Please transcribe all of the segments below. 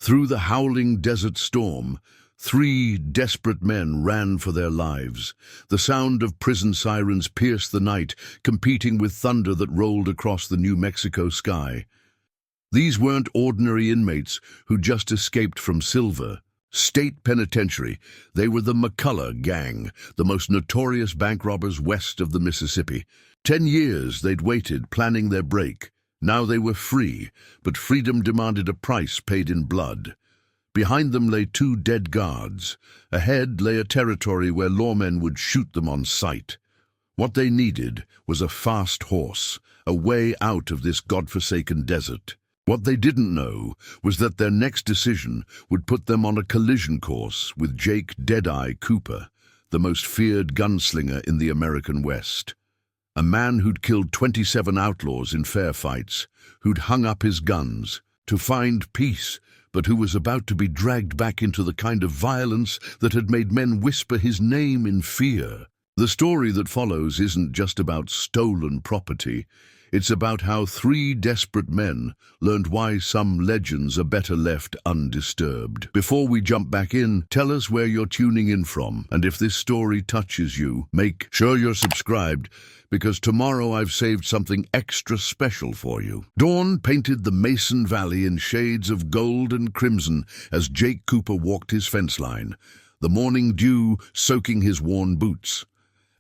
Through the howling desert storm, 3 desperate men ran for their lives. The sound of prison sirens pierced the night, competing with thunder that rolled across the New Mexico sky. These weren't ordinary inmates who just escaped from Silver State Penitentiary. They were the McCullough gang, the most notorious bank robbers west of the Mississippi. 10 years they'd waited, planning their break. Now they were free, but freedom demanded a price paid in blood. Behind them lay 2 dead guards. Ahead lay a territory where lawmen would shoot them on sight. What they needed was a fast horse, a way out of this godforsaken desert. What they didn't know was that their next decision would put them on a collision course with Jake "Deadeye" Cooper, the most feared gunslinger in the American West. A man who'd killed 27 outlaws in fair fights, who'd hung up his guns to find peace, but who was about to be dragged back into the kind of violence that had made men whisper his name in fear. The story that follows isn't just about stolen property. It's about how 3 desperate men learned why some legends are better left undisturbed. Before we jump back in, tell us where you're tuning in from, and if this story touches you, make sure you're subscribed, because tomorrow I've saved something extra special for you. Dawn painted the Mason Valley in shades of gold and crimson as Jake Cooper walked his fence line, the morning dew soaking his worn boots.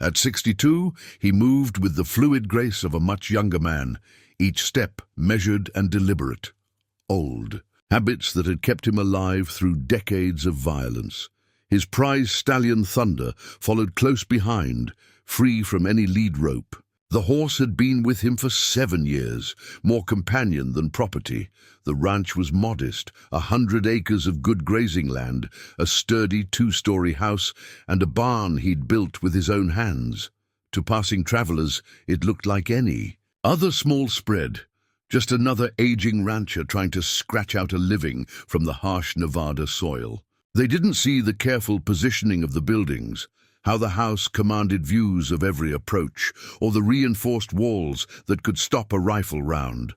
At 62, he moved with the fluid grace of a much younger man, each step measured and deliberate. Old habits that had kept him alive through decades of violence. His prize stallion Thunder followed close behind, free from any lead rope. The horse had been with him for 7 years, more companion than property. The ranch was modest, 100 acres of good grazing land, a sturdy 2-story house, and a barn he'd built with his own hands. To passing travelers, it looked like any other small spread, just another aging rancher trying to scratch out a living from the harsh Nevada soil. They didn't see the careful positioning of the buildings, how the house commanded views of every approach, or the reinforced walls that could stop a rifle round.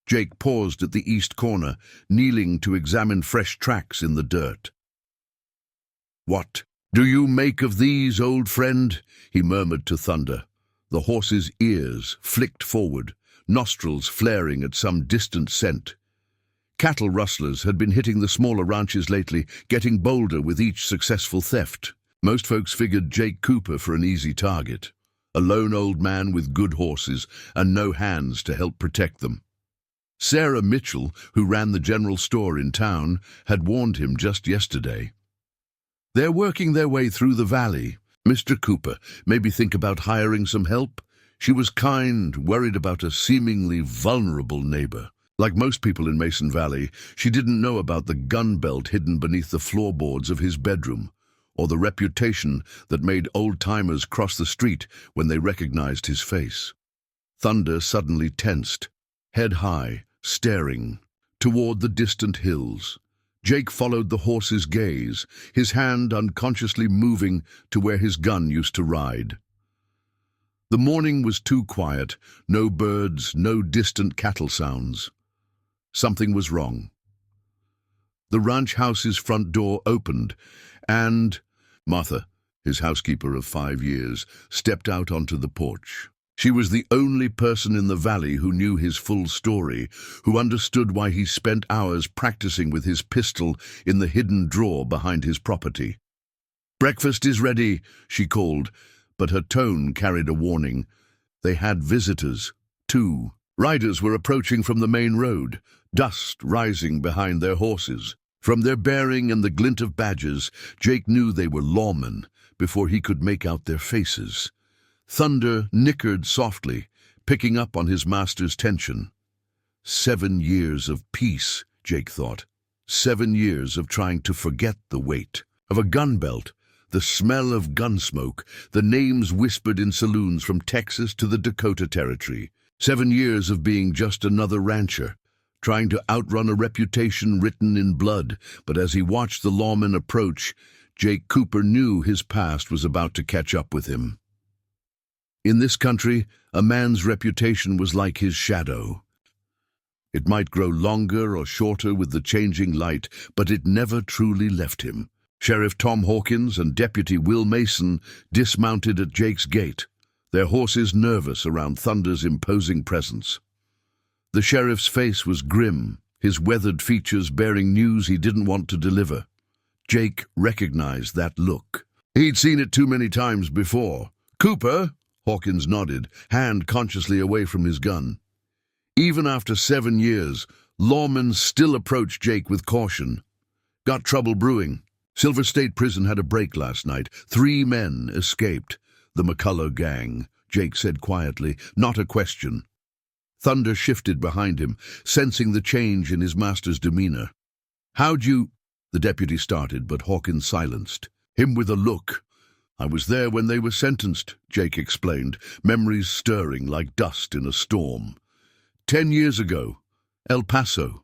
Jake paused at the east corner, kneeling to examine fresh tracks in the dirt. "What do you make of these, old friend?" he murmured to Thunder. The horse's ears flicked forward, nostrils flaring at some distant scent. Cattle rustlers had been hitting the smaller ranches lately, getting bolder with each successful theft. Most folks figured Jake Cooper for an easy target, a lone old man with good horses and no hands to help protect them. Sarah Mitchell, who ran the general store in town, had warned him just yesterday. "They're working their way through the valley. Mr. Cooper, maybe think about hiring some help?" She was kind, worried about a seemingly vulnerable neighbor. Like most people in Mason Valley, she didn't know about the gun belt hidden beneath the floorboards of his bedroom, or the reputation that made old-timers cross the street when they recognized his face. Thunder suddenly tensed, head high, staring toward the distant hills. Jake followed the horse's gaze, his hand unconsciously moving to where his gun used to ride. The morning was too quiet, no birds, no distant cattle sounds. Something was wrong. The ranch house's front door opened, and Martha, his housekeeper of 5 years, stepped out onto the porch. She was the only person in the valley who knew his full story, who understood why he spent hours practicing with his pistol in the hidden drawer behind his property. "Breakfast is ready," she called, but her tone carried a warning. They had visitors, too. Riders were approaching from the main road, dust rising behind their horses. From their bearing and the glint of badges, Jake knew they were lawmen before he could make out their faces. Thunder nickered softly, picking up on his master's tension. 7 years of peace, Jake thought. 7 years of trying to forget the weight of a gun belt, the smell of gun smoke, the names whispered in saloons from Texas to the Dakota Territory. 7 years of being just another rancher, trying to outrun a reputation written in blood. But as he watched the lawmen approach, Jake Cooper knew his past was about to catch up with him. In this country, a man's reputation was like his shadow. It might grow longer or shorter with the changing light, but it never truly left him. Sheriff Tom Hawkins and Deputy Will Mason dismounted at Jake's gate, their horses nervous around Thunder's imposing presence. The sheriff's face was grim, his weathered features bearing news he didn't want to deliver. Jake recognized that look. He'd seen it too many times before. "Cooper," Hawkins nodded, hand consciously away from his gun. Even after 7 years, lawmen still approached Jake with caution. "Got trouble brewing. Silver State Prison had a break last night. 3 men escaped. The McCullough gang," Jake said quietly, not a question. Thunder shifted behind him, sensing the change in his master's demeanor. "How'd you—" the deputy started, but Hawkins silenced him with a look. "I was there when they were sentenced," Jake explained, memories stirring like dust in a storm. 10 years ago, El Paso."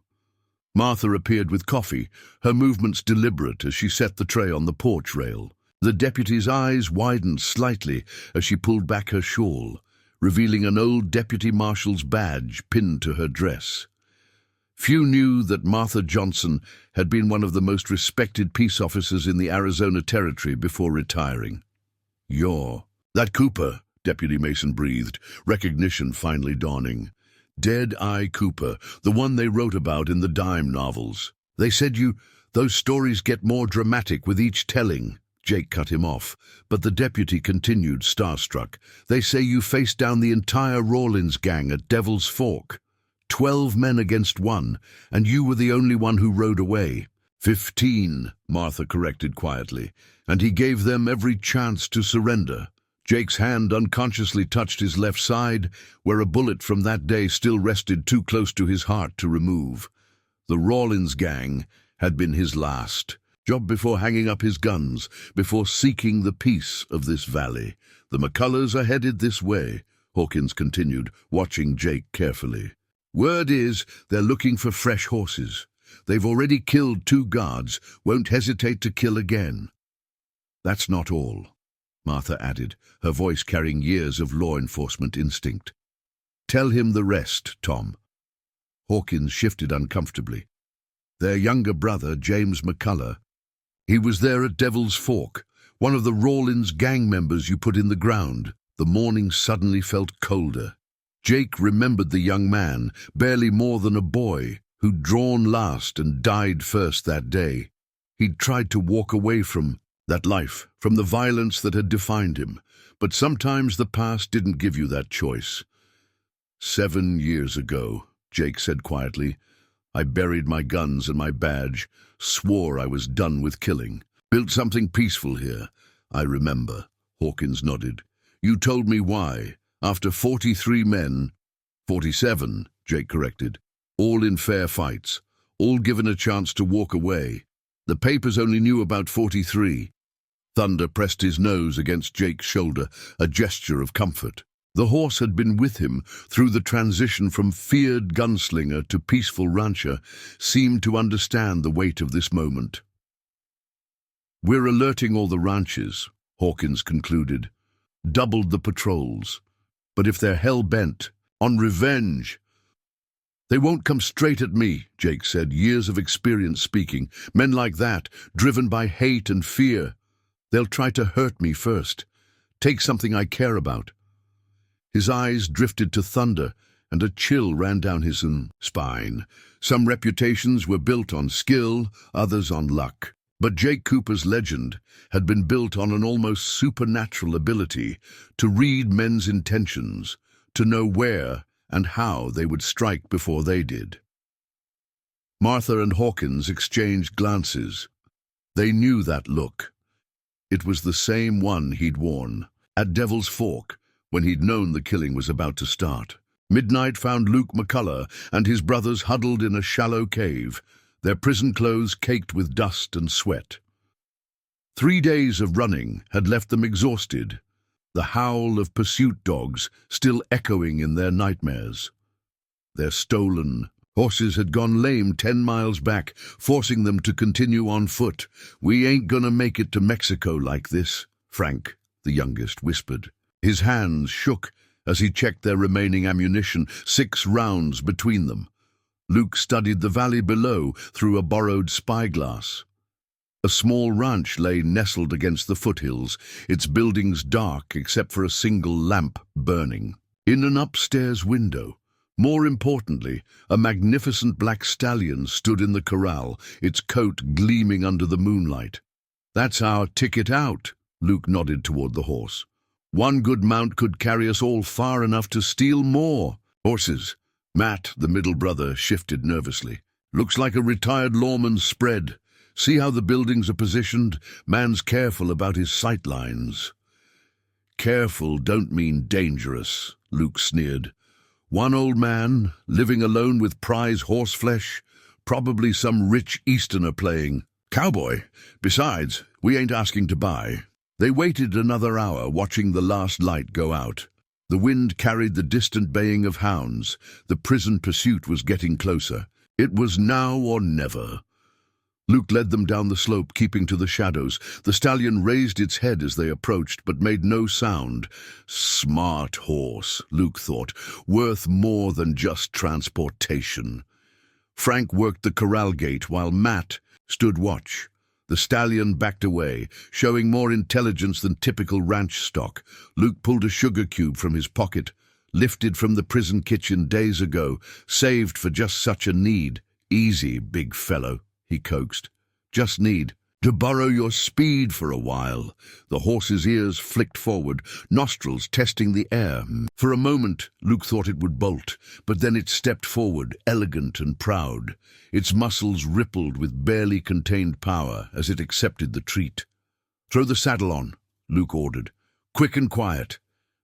Martha appeared with coffee, her movements deliberate as she set the tray on the porch rail. The deputy's eyes widened slightly as she pulled back her shawl, revealing an old deputy marshal's badge pinned to her dress. Few knew that Martha Johnson had been one of the most respected peace officers in the Arizona Territory before retiring. "You're that Cooper," Deputy Mason breathed, recognition finally dawning. "Dead-Eye Cooper, the one they wrote about in the dime novels. They said those stories get more dramatic with each telling." Jake cut him off, but the deputy continued, starstruck. "They say you faced down the entire Rawlins gang at Devil's Fork. 12 men against 1, and you were the only one who rode away." 15, Martha corrected quietly, "and he gave them every chance to surrender." Jake's hand unconsciously touched his left side, where a bullet from that day still rested too close to his heart to remove. The Rawlins gang had been his last job before hanging up his guns, before seeking the peace of this valley. "The McCulloughs are headed this way," Hawkins continued, watching Jake carefully. "Word is they're looking for fresh horses. They've already killed 2 guards, won't hesitate to kill again." "That's not all," Martha added, her voice carrying years of law enforcement instinct. "Tell him the rest, Tom." Hawkins shifted uncomfortably. "Their younger brother, James McCullough, he was there at Devil's Fork, one of the Rawlins gang members you put in the ground." The morning suddenly felt colder. Jake remembered the young man, barely more than a boy, who'd drawn last and died first that day. He'd tried to walk away from that life, from the violence that had defined him, but sometimes the past didn't give you that choice. 7 years ago, Jake said quietly, "I buried my guns and my badge, swore I was done with killing. Built something peaceful here, I remember." Hawkins nodded. "You told me why. After 43 men—" 47, Jake corrected. "All in fair fights, all given a chance to walk away. The papers only knew about 43. Thunder pressed his nose against Jake's shoulder, a gesture of comfort. The horse had been with him through the transition from feared gunslinger to peaceful rancher, seemed to understand the weight of this moment. "We're alerting all the ranches," Hawkins concluded. "Doubled the patrols. But if they're hell-bent on revenge—" "They won't come straight at me," Jake said, years of experience speaking. "Men like that, driven by hate and fear. They'll try to hurt me first, take something I care about." His eyes drifted to Thunder, and a chill ran down his spine. Some reputations were built on skill, others on luck. But Jake Cooper's legend had been built on an almost supernatural ability to read men's intentions, to know where and how they would strike before they did. Martha and Hawkins exchanged glances. They knew that look. It was the same one he'd worn at Devil's Fork when he'd known the killing was about to start. Midnight found Luke McCullough and his brothers huddled in a shallow cave, their prison clothes caked with dust and sweat. 3 days of running had left them exhausted, the howl of pursuit dogs still echoing in their nightmares. Their stolen horses had gone lame 10 miles back, forcing them to continue on foot. "We ain't gonna make it to Mexico like this," Frank, the youngest, whispered. His hands shook as he checked their remaining ammunition, 6 rounds between them. Luke studied the valley below through a borrowed spyglass. A small ranch lay nestled against the foothills, its buildings dark except for a single lamp burning. In an upstairs window, more importantly, a magnificent black stallion stood in the corral, its coat gleaming under the moonlight. "That's our ticket out," Luke nodded toward the horse. "One good mount could carry us all far enough to steal more." "Horses." Matt, the middle brother, shifted nervously. "Looks like a retired lawman's spread. See how the buildings are positioned? Man's careful about his sight lines." "Careful don't mean dangerous," Luke sneered. "One old man, living alone with prize horseflesh, probably some rich Easterner playing cowboy. Besides, we ain't asking to buy." They waited another hour, watching the last light go out. The wind carried the distant baying of hounds. The prison pursuit was getting closer. It was now or never. Luke led them down the slope, keeping to the shadows. The stallion raised its head as they approached, but made no sound. Smart horse, Luke thought, worth more than just transportation. Frank worked the corral gate while Matt stood watch. The stallion backed away, showing more intelligence than typical ranch stock. Luke pulled a sugar cube from his pocket, lifted from the prison kitchen days ago, saved for just such a need. "Easy, big fellow," he coaxed. "Just need to borrow your speed for a while." The horse's ears flicked forward, nostrils testing the air. For a moment, Luke thought it would bolt, but then it stepped forward, elegant and proud. Its muscles rippled with barely contained power as it accepted the treat. "Throw the saddle on," Luke ordered. "Quick and quiet."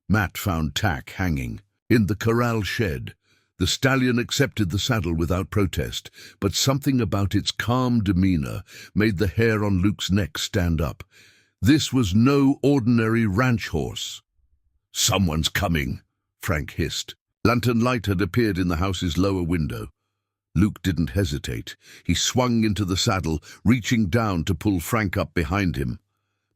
Matt found tack hanging in the corral shed. The stallion accepted the saddle without protest, but something about its calm demeanor made the hair on Luke's neck stand up. This was no ordinary ranch horse. "Someone's coming," Frank hissed. Lantern light had appeared in the house's lower window. Luke didn't hesitate. He swung into the saddle, reaching down to pull Frank up behind him.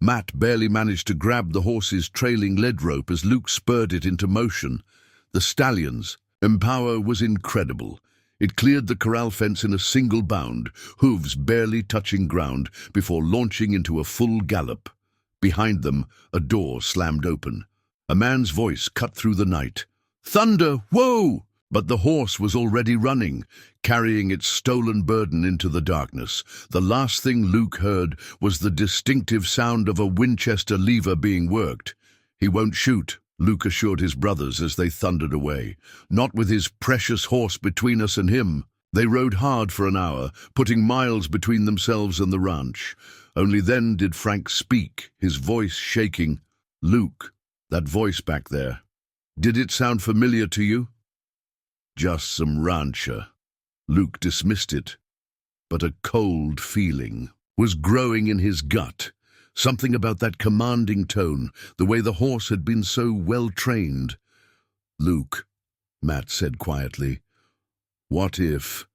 Matt barely managed to grab the horse's trailing lead rope as Luke spurred it into motion. The stallion's power was incredible. It cleared the corral fence in a single bound, hooves barely touching ground, before launching into a full gallop. Behind them, a door slammed open. A man's voice cut through the night. "Thunder! Whoa!" But the horse was already running, carrying its stolen burden into the darkness. The last thing Luke heard was the distinctive sound of a Winchester lever being worked. "He won't shoot," Luke assured his brothers as they thundered away. "Not with his precious horse between us and him." They rode hard for an hour, putting miles between themselves and the ranch. Only then did Frank speak, his voice shaking. "Luke, that voice back there, did it sound familiar to you?" "Just some rancher." Luke dismissed it, but a cold feeling was growing in his gut. Something about that commanding tone, the way the horse had been so well trained. "Luke," Matt said quietly, What if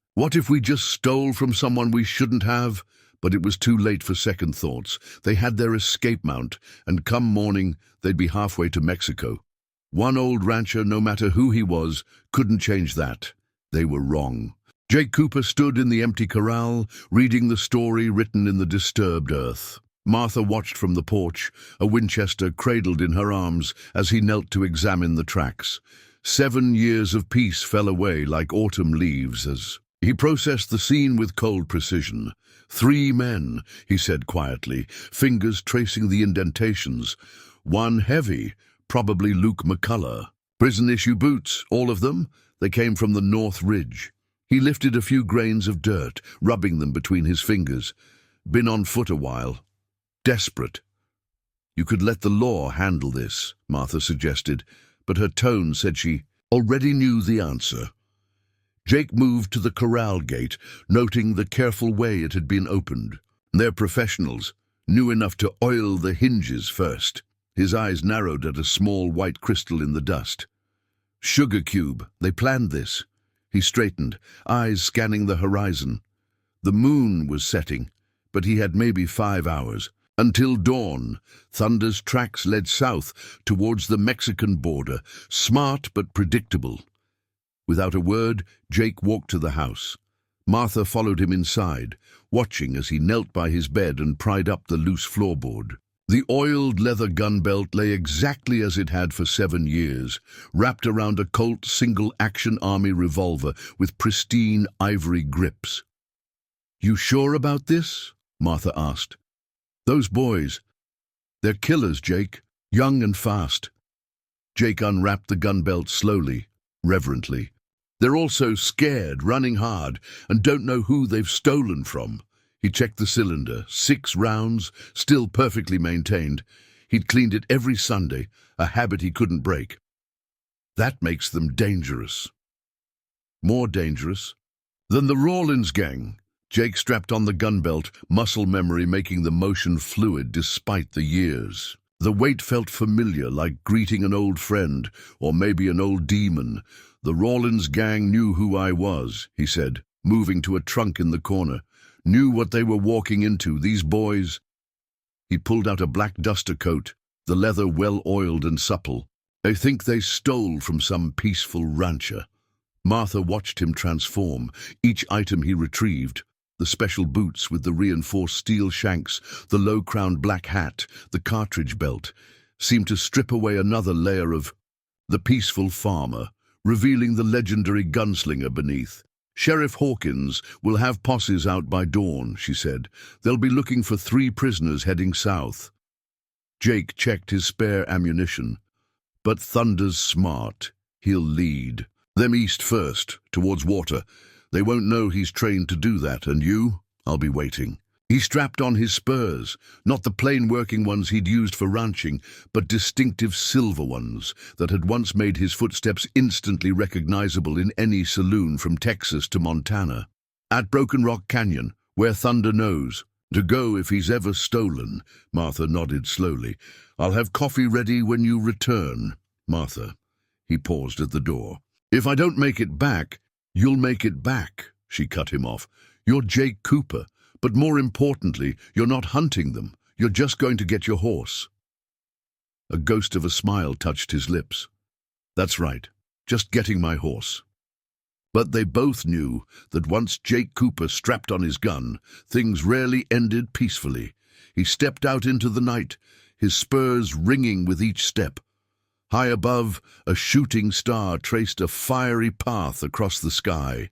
we just stole from someone we shouldn't have?" But it was too late for second thoughts. They had their escape mount, and come morning, they'd be halfway to Mexico. One old rancher, no matter who he was, couldn't change that. They were wrong. Jake Cooper stood in the empty corral, reading the story written in the disturbed earth. Martha watched from the porch, a Winchester cradled in her arms as he knelt to examine the tracks. 7 years of peace fell away like autumn leaves as he processed the scene with cold precision. 3 men, he said quietly, fingers tracing the indentations. One heavy, probably Luke McCullough. Prison-issue boots, all of them. They came from the North Ridge. He lifted a few grains of dirt, rubbing them between his fingers. Been on foot a while. Desperate. "You could let the law handle this," Martha suggested, but her tone said she already knew the answer. Jake moved to the corral gate, noting the careful way it had been opened. They're professionals, knew enough to oil the hinges first. His eyes narrowed at a small white crystal in the dust. "Sugar cube, they planned this." He straightened, eyes scanning the horizon. The moon was setting, but he had maybe 5 hours. Until dawn, Thunder's tracks led south towards the Mexican border, smart but predictable. Without a word, Jake walked to the house. Martha followed him inside, watching as he knelt by his bed and pried up the loose floorboard. The oiled leather gun belt lay exactly as it had for 7 years, wrapped around a Colt single-action army revolver with pristine ivory grips. "You sure about this?" Martha asked. "Those boys, they're killers, Jake, young and fast." Jake unwrapped the gun belt slowly, reverently. "They're also scared, running hard, and don't know who they've stolen from." He checked the cylinder, 6 rounds, still perfectly maintained. He'd cleaned it every Sunday, a habit he couldn't break. "That makes them dangerous." "More dangerous than the Rawlins gang." Jake strapped on the gun belt, muscle memory making the motion fluid despite the years. The weight felt familiar, like greeting an old friend, or maybe an old demon. "The Rawlins gang knew who I was," he said, moving to a trunk in the corner. "Knew what they were walking into, these boys." He pulled out a black duster coat, the leather well-oiled and supple. "I think they stole from some peaceful rancher." Martha watched him transform, each item he retrieved. The special boots with the reinforced steel shanks, the low-crowned black hat, the cartridge belt, seemed to strip away another layer of the peaceful farmer, revealing the legendary gunslinger beneath. "Sheriff Hawkins will have posses out by dawn," she said. "They'll be looking for 3 prisoners heading south." Jake checked his spare ammunition. "But Thunder's smart. He'll lead them east first, towards water. They won't know he's trained to do that, and you? I'll be waiting." He strapped on his spurs, not the plain working ones he'd used for ranching, but distinctive silver ones that had once made his footsteps instantly recognizable in any saloon from Texas to Montana. "At Broken Rock Canyon, where Thunder knows. To go if he's ever stolen." Martha nodded slowly. "I'll have coffee ready when you return." "Martha," he paused at the door. "If I don't make it back, you'll make it back," she cut him off. "You're Jake Cooper. But more importantly, you're not hunting them. You're just going to get your horse." A ghost of a smile touched his lips. "That's right, just getting my horse." But they both knew that once Jake Cooper strapped on his gun, things rarely ended peacefully. He stepped out into the night, his spurs ringing with each step. High above, a shooting star traced a fiery path across the sky.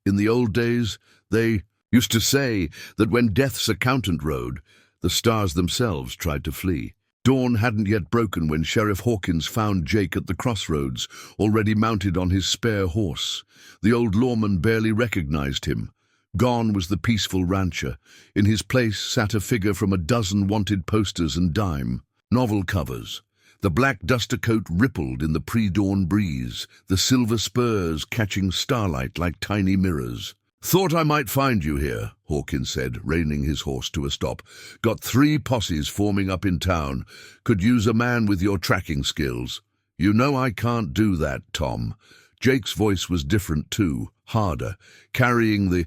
In the old days, they used to say that when Death's accountant rode, the stars themselves tried to flee. Dawn hadn't yet broken when Sheriff Hawkins found Jake at the crossroads, already mounted on his spare horse. The old lawman barely recognized him. Gone was the peaceful rancher. In his place sat a figure from a dozen wanted posters and dime novel covers. The black duster coat rippled in the pre-dawn breeze, the silver spurs catching starlight like tiny mirrors. "Thought I might find you here," Hawkins said, reining his horse to a stop. "Got 3 posses forming up in town. Could use a man with your tracking skills." "You know I can't do that, Tom." Jake's voice was different too, harder, carrying the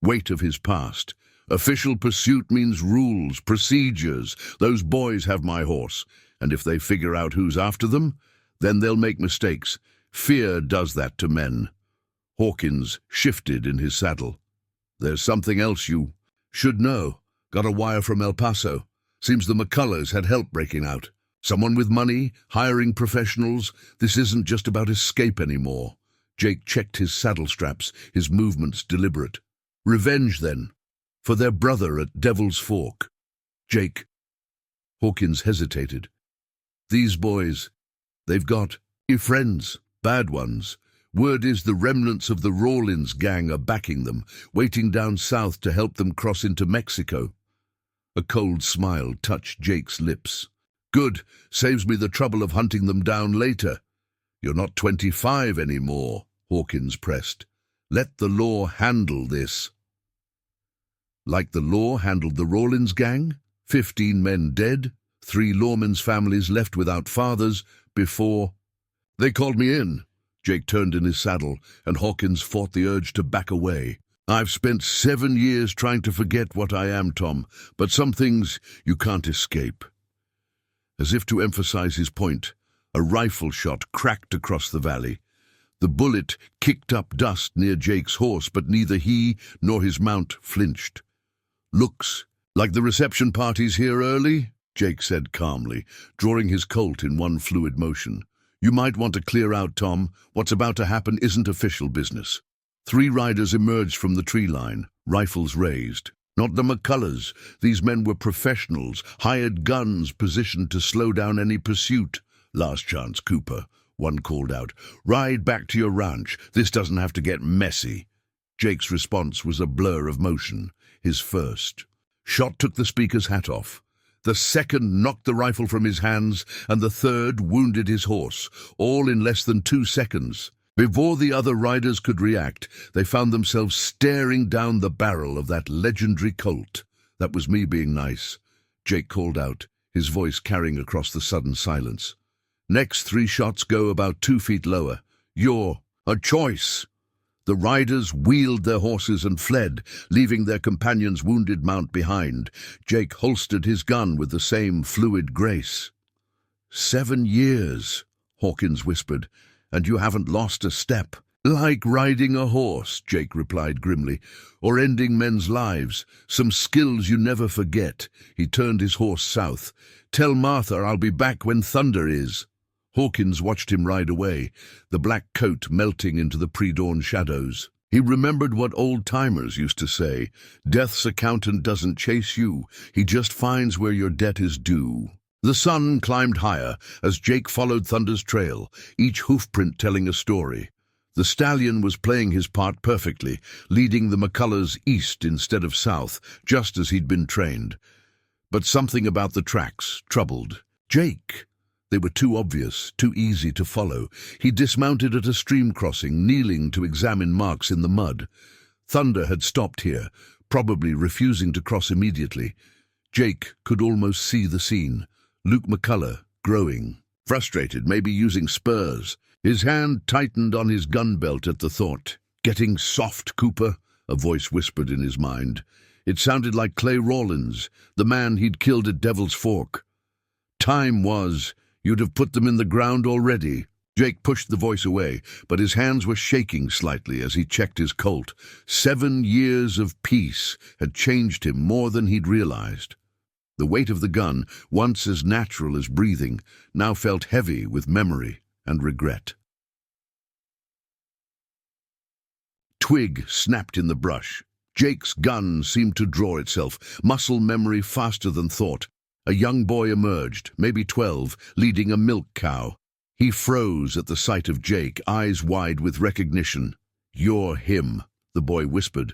weight of his past. "Official pursuit means rules, procedures. Those boys have my horse, and if they figure out who's after them, then they'll make mistakes. Fear does that to men." Hawkins shifted in his saddle. "There's something else you should know. Got a wire from El Paso. Seems the McCulloughs had help breaking out. Someone with money, hiring professionals. This isn't just about escape anymore." Jake checked his saddle straps, his movements deliberate. "Revenge, then, for their brother at Devil's Fork." "Jake." Hawkins hesitated. "These boys, they've got friends, bad ones. Word is the remnants of the Rawlins gang are backing them, waiting down south to help them cross into Mexico." A cold smile touched Jake's lips. "Good, saves me the trouble of hunting them down later." "You're not 25 anymore," Hawkins pressed. "Let the law handle this." Like the law handled the Rawlins gang? 15 men dead, 3 lawmen's families left without fathers before. "They called me in." Jake turned in his saddle, and Hawkins fought the urge to back away. "I've spent 7 years trying to forget what I am, Tom, but some things you can't escape." As if to emphasize his point, a rifle shot cracked across the valley. The bullet kicked up dust near Jake's horse, but neither he nor his mount flinched. "Looks like the reception party's here early," Jake said calmly, drawing his colt in one fluid motion. "You might want to clear out, Tom. What's about to happen isn't official business." 3 riders emerged from the tree line, rifles raised. Not the McCulloughs. These men were professionals, hired guns positioned to slow down any pursuit. "Last chance, Cooper," one called out. "Ride back to your ranch. This doesn't have to get messy." Jake's response was a blur of motion. His first shot took the speaker's hat off. The second knocked the rifle from his hands, and the third wounded his horse, all in less than 2 seconds. Before the other riders could react, they found themselves staring down the barrel of that legendary Colt. "That was me being nice," Jake called out, his voice carrying across the sudden silence. "Next 3 shots go about 2 feet lower. You're a choice." The riders wheeled their horses and fled, leaving their companion's wounded mount behind. Jake holstered his gun with the same fluid grace. 7 years, Hawkins whispered, "and you haven't lost a step." "Like riding a horse," Jake replied grimly, "or ending men's lives. Some skills you never forget." He turned his horse south. "Tell Martha I'll be back when thunder is." Hawkins watched him ride away, the black coat melting into the pre-dawn shadows. He remembered what old-timers used to say: "Death's accountant doesn't chase you, he just finds where your debt is due." The sun climbed higher as Jake followed Thunder's trail, each hoofprint telling a story. The stallion was playing his part perfectly, leading the McCulloughs east instead of south, just as he'd been trained. But something about the tracks troubled Jake. They were too obvious, too easy to follow. He dismounted at a stream crossing, kneeling to examine marks in the mud. Thunder had stopped here, probably refusing to cross immediately. Jake could almost see the scene. Luke McCullough, growing, frustrated, maybe using spurs. His hand tightened on his gun belt at the thought. "Getting soft, Cooper," a voice whispered in his mind. It sounded like Clay Rawlins, the man he'd killed at Devil's Fork. "Time was. You'd have put them in the ground already." Jake pushed the voice away, but his hands were shaking slightly as he checked his Colt. 7 years of peace had changed him more than he'd realized. The weight of the gun, once as natural as breathing, now felt heavy with memory and regret. Twig snapped in the brush. Jake's gun seemed to draw itself, muscle memory faster than thought. A young boy emerged, maybe 12, leading a milk cow. He froze at the sight of Jake, eyes wide with recognition. "You're him," the boy whispered.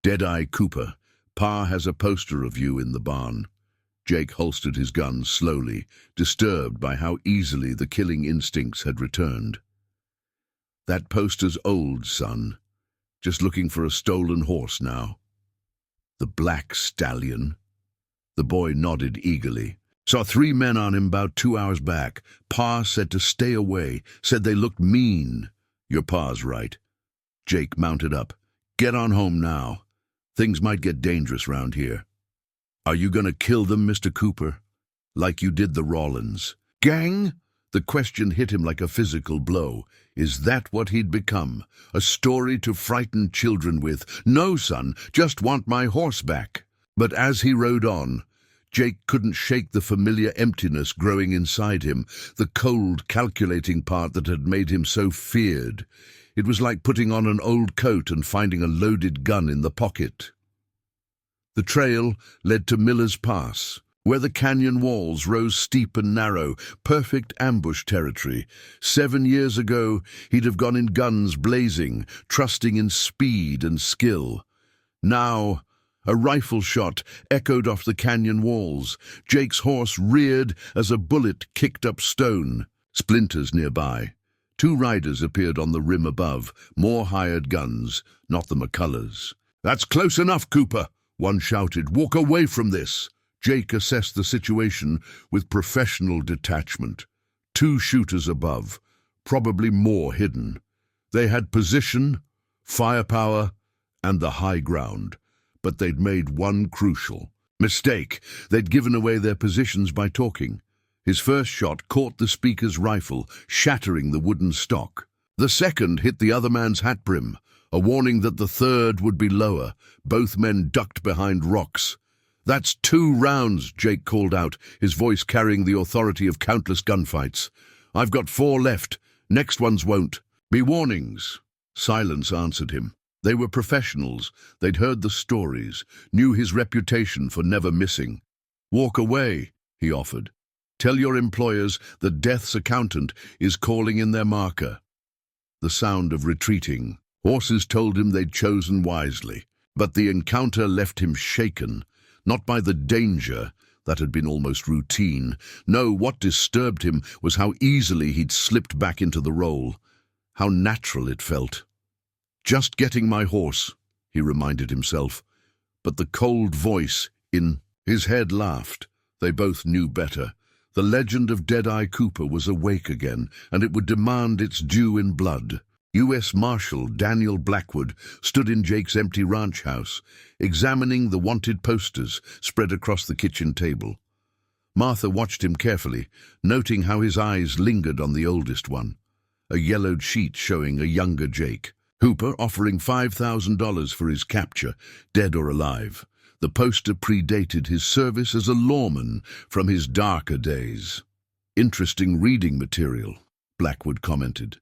"Deadeye Cooper. Pa has a poster of you in the barn." Jake holstered his gun slowly, disturbed by how easily the killing instincts had returned. "That poster's old, son. Just looking for a stolen horse now." "The black stallion?" The boy nodded eagerly. "Saw 3 men on him about 2 hours back. Pa said to stay away, said they looked mean." "Your pa's right." Jake mounted up. "Get on home now. Things might get dangerous round here." "Are you going to kill them, Mr. Cooper? Like you did the Rawlins?" "Gang?" The question hit him like a physical blow. Is that what he'd become? A story to frighten children with? "No, son, just want my horse back." But as he rode on, Jake couldn't shake the familiar emptiness growing inside him, the cold, calculating part that had made him so feared. It was like putting on an old coat and finding a loaded gun in the pocket. The trail led to Miller's Pass, where the canyon walls rose steep and narrow, perfect ambush territory. 7 years ago, he'd have gone in guns blazing, trusting in speed and skill. Now, a rifle shot echoed off the canyon walls. Jake's horse reared as a bullet kicked up stone. Splinters nearby. 2 riders appeared on the rim above, more hired guns, not the McCulloughs. "That's close enough, Cooper," one shouted. "Walk away from this." Jake assessed the situation with professional detachment. 2 shooters above, probably more hidden. They had position, firepower, and the high ground. But they'd made one crucial mistake. They'd given away their positions by talking. His first shot caught the speaker's rifle, shattering the wooden stock. The second hit the other man's hat brim, a warning that the third would be lower. Both men ducked behind rocks. "That's 2 rounds," Jake called out, his voice carrying the authority of countless gunfights. "I've got 4 left. Next ones won't be warnings." Silence answered him. They were professionals. They'd heard the stories, knew his reputation for never missing. "Walk away," he offered. "Tell your employers that Death's accountant is calling in their marker." The sound of retreating. Horses told him they'd chosen wisely. But the encounter left him shaken, not by the danger that had been almost routine. No, what disturbed him was how easily he'd slipped back into the role, how natural it felt. "Just getting my horse," he reminded himself. But the cold voice in his head laughed. They both knew better. The legend of Deadeye Cooper was awake again, and it would demand its due in blood. U.S. Marshal Daniel Blackwood stood in Jake's empty ranch house, examining the wanted posters spread across the kitchen table. Martha watched him carefully, noting how his eyes lingered on the oldest one, a yellowed sheet showing a younger Jake. Hooper offering $5,000 for his capture, dead or alive. The poster predated his service as a lawman from his darker days. "Interesting reading material," Blackwood commented.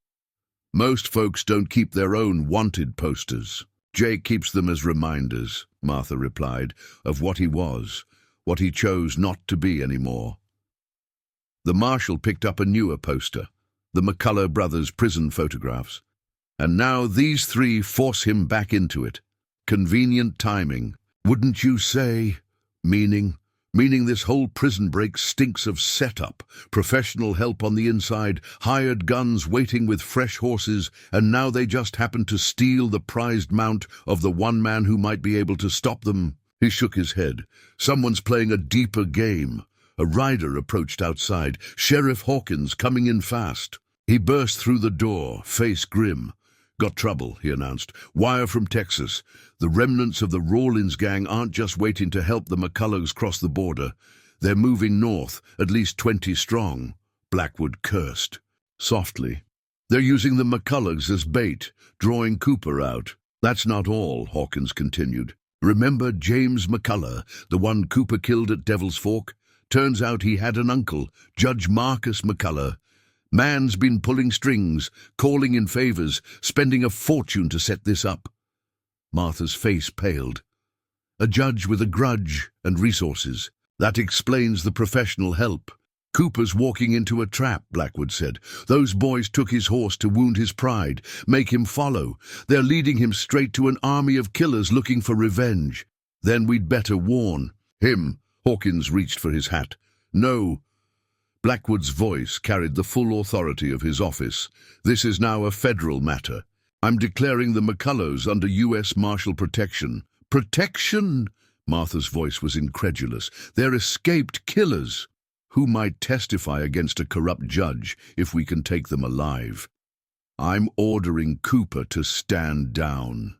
"Most folks don't keep their own wanted posters. Jake keeps them as reminders," Martha replied, "of what he was, what he chose not to be anymore." The marshal picked up a newer poster, the McCullough brothers' prison photographs. And now these 3 force him back into it. Convenient timing, wouldn't you say? Meaning this whole prison break stinks of setup, professional help on the inside, hired guns waiting with fresh horses, and now they just happen to steal the prized mount of the one man who might be able to stop them. He shook his head. Someone's playing a deeper game. A rider approached outside, Sheriff Hawkins coming in fast. He burst through the door, face grim. "Got trouble," he announced. "Wire from Texas. The remnants of the Rawlins gang aren't just waiting to help the McCulloughs cross the border. They're moving north, at least 20 strong." Blackwood cursed. Softly. "They're using the McCulloughs as bait, drawing Cooper out." "That's not all," Hawkins continued. "Remember James McCullough, the one Cooper killed at Devil's Fork? Turns out he had an uncle, Judge Marcus McCullough. Man's been pulling strings, calling in favors, spending a fortune to set this up." Martha's face paled. "A judge with a grudge and resources. That explains the professional help." "Cooper's walking into a trap," Blackwood said. "Those boys took his horse to wound his pride, make him follow. They're leading him straight to an army of killers looking for revenge. Then we'd better warn him." Hawkins reached for his hat. "No." Blackwood's voice carried the full authority of his office. "This is now a federal matter. I'm declaring the McCulloughs under U.S. Marshal protection." "Protection?" Martha's voice was incredulous. "They're escaped killers." "Who might testify against a corrupt judge if we can take them alive." "I'm ordering Cooper to stand down."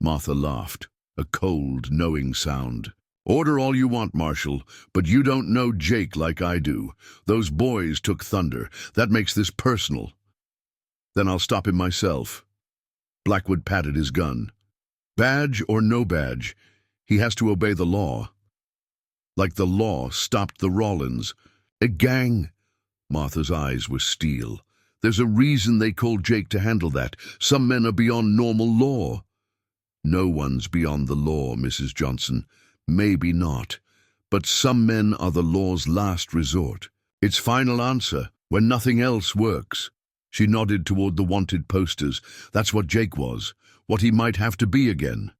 Martha laughed, a cold, knowing sound. "Order all you want, Marshal, but you don't know Jake like I do. Those boys took thunder. That makes this personal." "Then I'll stop him myself." Blackwood patted his gun. "Badge or no badge, he has to obey the law." "Like the law stopped the Rawlins." "A gang." Martha's eyes were steel. "There's a reason they called Jake to handle that. Some men are beyond normal law." "No one's beyond the law, Mrs. Johnson. Maybe not, but some men are the law's last resort. Its final answer, when nothing else works." She nodded toward the wanted posters. That's what Jake was, what he might have to be again.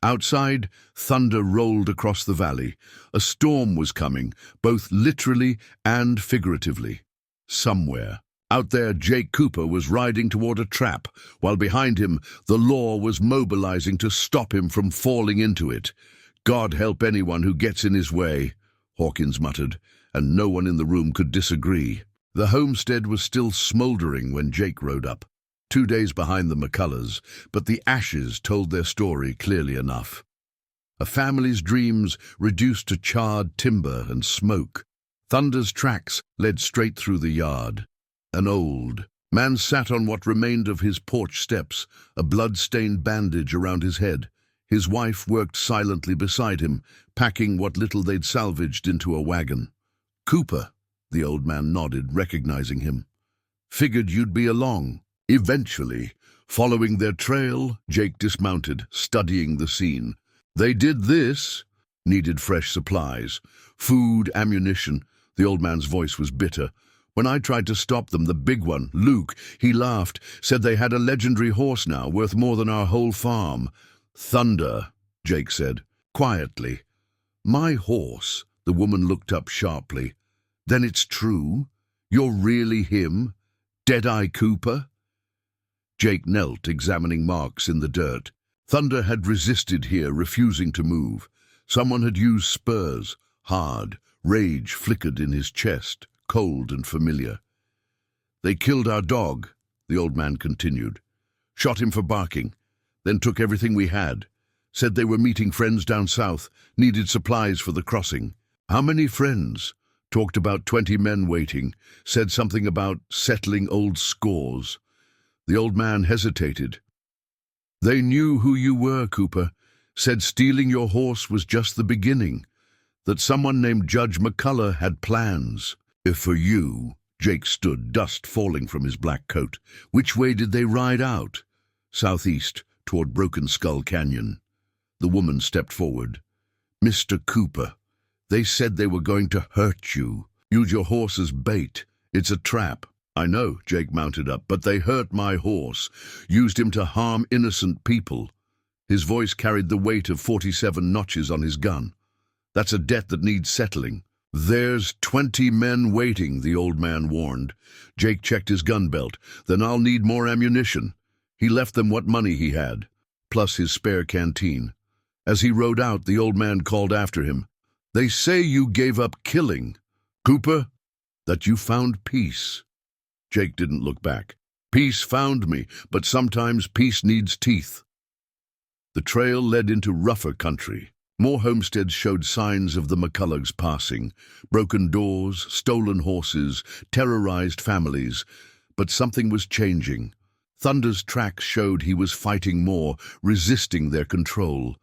Outside, thunder rolled across the valley. A storm was coming, both literally and figuratively. Somewhere. Out there, Jake Cooper was riding toward a trap, while behind him, the law was mobilizing to stop him from falling into it. "God help anyone who gets in his way," Hawkins muttered, and no one in the room could disagree. The homestead was still smoldering when Jake rode up, 2 days behind the McCulloughs, but the ashes told their story clearly enough. A family's dreams reduced to charred timber and smoke. Thunder's tracks led straight through the yard. An old, Man sat on what remained of his porch steps, a blood-stained bandage around his head. His wife worked silently beside him, packing what little they'd salvaged into a wagon. "Cooper," the old man nodded, recognizing him. "Figured you'd be along." Eventually, following their trail, Jake dismounted, studying the scene. They did this, needed fresh supplies, food, ammunition. The old man's voice was bitter. "When I tried to stop them, the big one, Luke, he laughed, said they had a legendary horse now, worth more than our whole farm." "Thunder," Jake said, quietly. "My horse?" The woman looked up sharply. "Then it's true? You're really him? Deadeye Cooper?" Jake knelt, examining marks in the dirt. Thunder had resisted here, refusing to move. Someone had used spurs, hard. Rage flickered in his chest, cold and familiar. "They killed our dog," the old man continued. "Shot him for barking, then took everything we had. Said they were meeting friends down south, needed supplies for the crossing." "How many friends?" "Talked about 20 men waiting. Said something about settling old scores." The old man hesitated. "They knew who you were, Cooper. Said stealing your horse was just the beginning. That someone named Judge McCullough had plans. If for you," Jake stood, dust falling from his black coat. "Which way did they ride out?" "Southeast, toward Broken Skull Canyon." The woman stepped forward. "Mr. Cooper, they said they were going to hurt you. Use your horse as bait. It's a trap." "I know," Jake mounted up, "but they hurt my horse. Used him to harm innocent people." His voice carried the weight of 47 notches on his gun. "That's a debt that needs settling." "There's 20 men waiting," the old man warned. Jake checked his gun belt. "Then I'll need more ammunition." He left them what money he had, plus his spare canteen. As he rode out, the old man called after him. "They say you gave up killing. Cooper, that you found peace." Jake didn't look back. "Peace found me, but sometimes peace needs teeth." The trail led into rougher country. More homesteads showed signs of the McCulloughs passing. Broken doors, stolen horses, terrorized families. But something was changing. Thunder's tracks showed he was fighting more, resisting their control.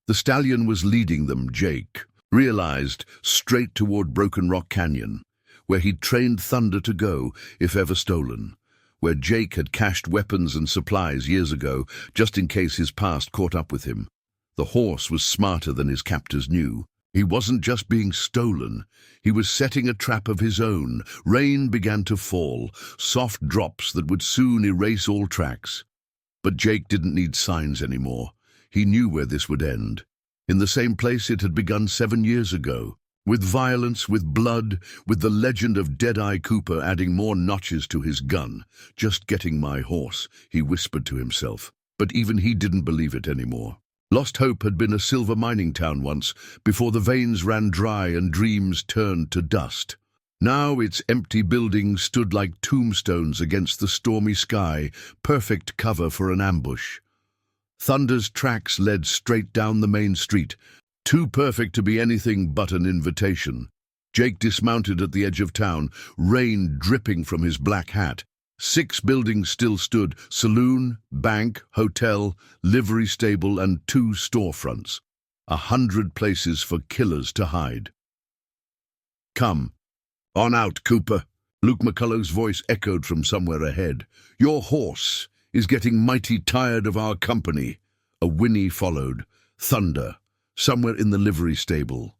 The stallion was leading them, Jake realized, straight toward Broken Rock Canyon, where he'd trained Thunder to go, if ever stolen, where Jake had cached weapons and supplies years ago, just in case his past caught up with him. The horse was smarter than his captors knew. He wasn't just being stolen. He was setting a trap of his own. Rain began to fall, soft drops that would soon erase all tracks. But Jake didn't need signs anymore. He knew where this would end. In the same place it had begun 7 years ago. With violence, with blood, with the legend of Deadeye Cooper adding more notches to his gun. "Just getting my horse," he whispered to himself. But even he didn't believe it anymore. Lost Hope had been a silver mining town once, before the veins ran dry and dreams turned to dust. Now its empty buildings stood like tombstones against the stormy sky, perfect cover for an ambush. Thunder's tracks led straight down the main street, too perfect to be anything but an invitation. Jake dismounted at the edge of town, rain dripping from his black hat. 6 buildings still stood: saloon, bank, hotel, livery stable, and 2 storefronts. 100 places for killers to hide. "Come, on out, Cooper." Luke McCullough's voice echoed from somewhere ahead. "Your horse is getting mighty tired of our company." A whinny followed. Thunder, somewhere in the livery stable.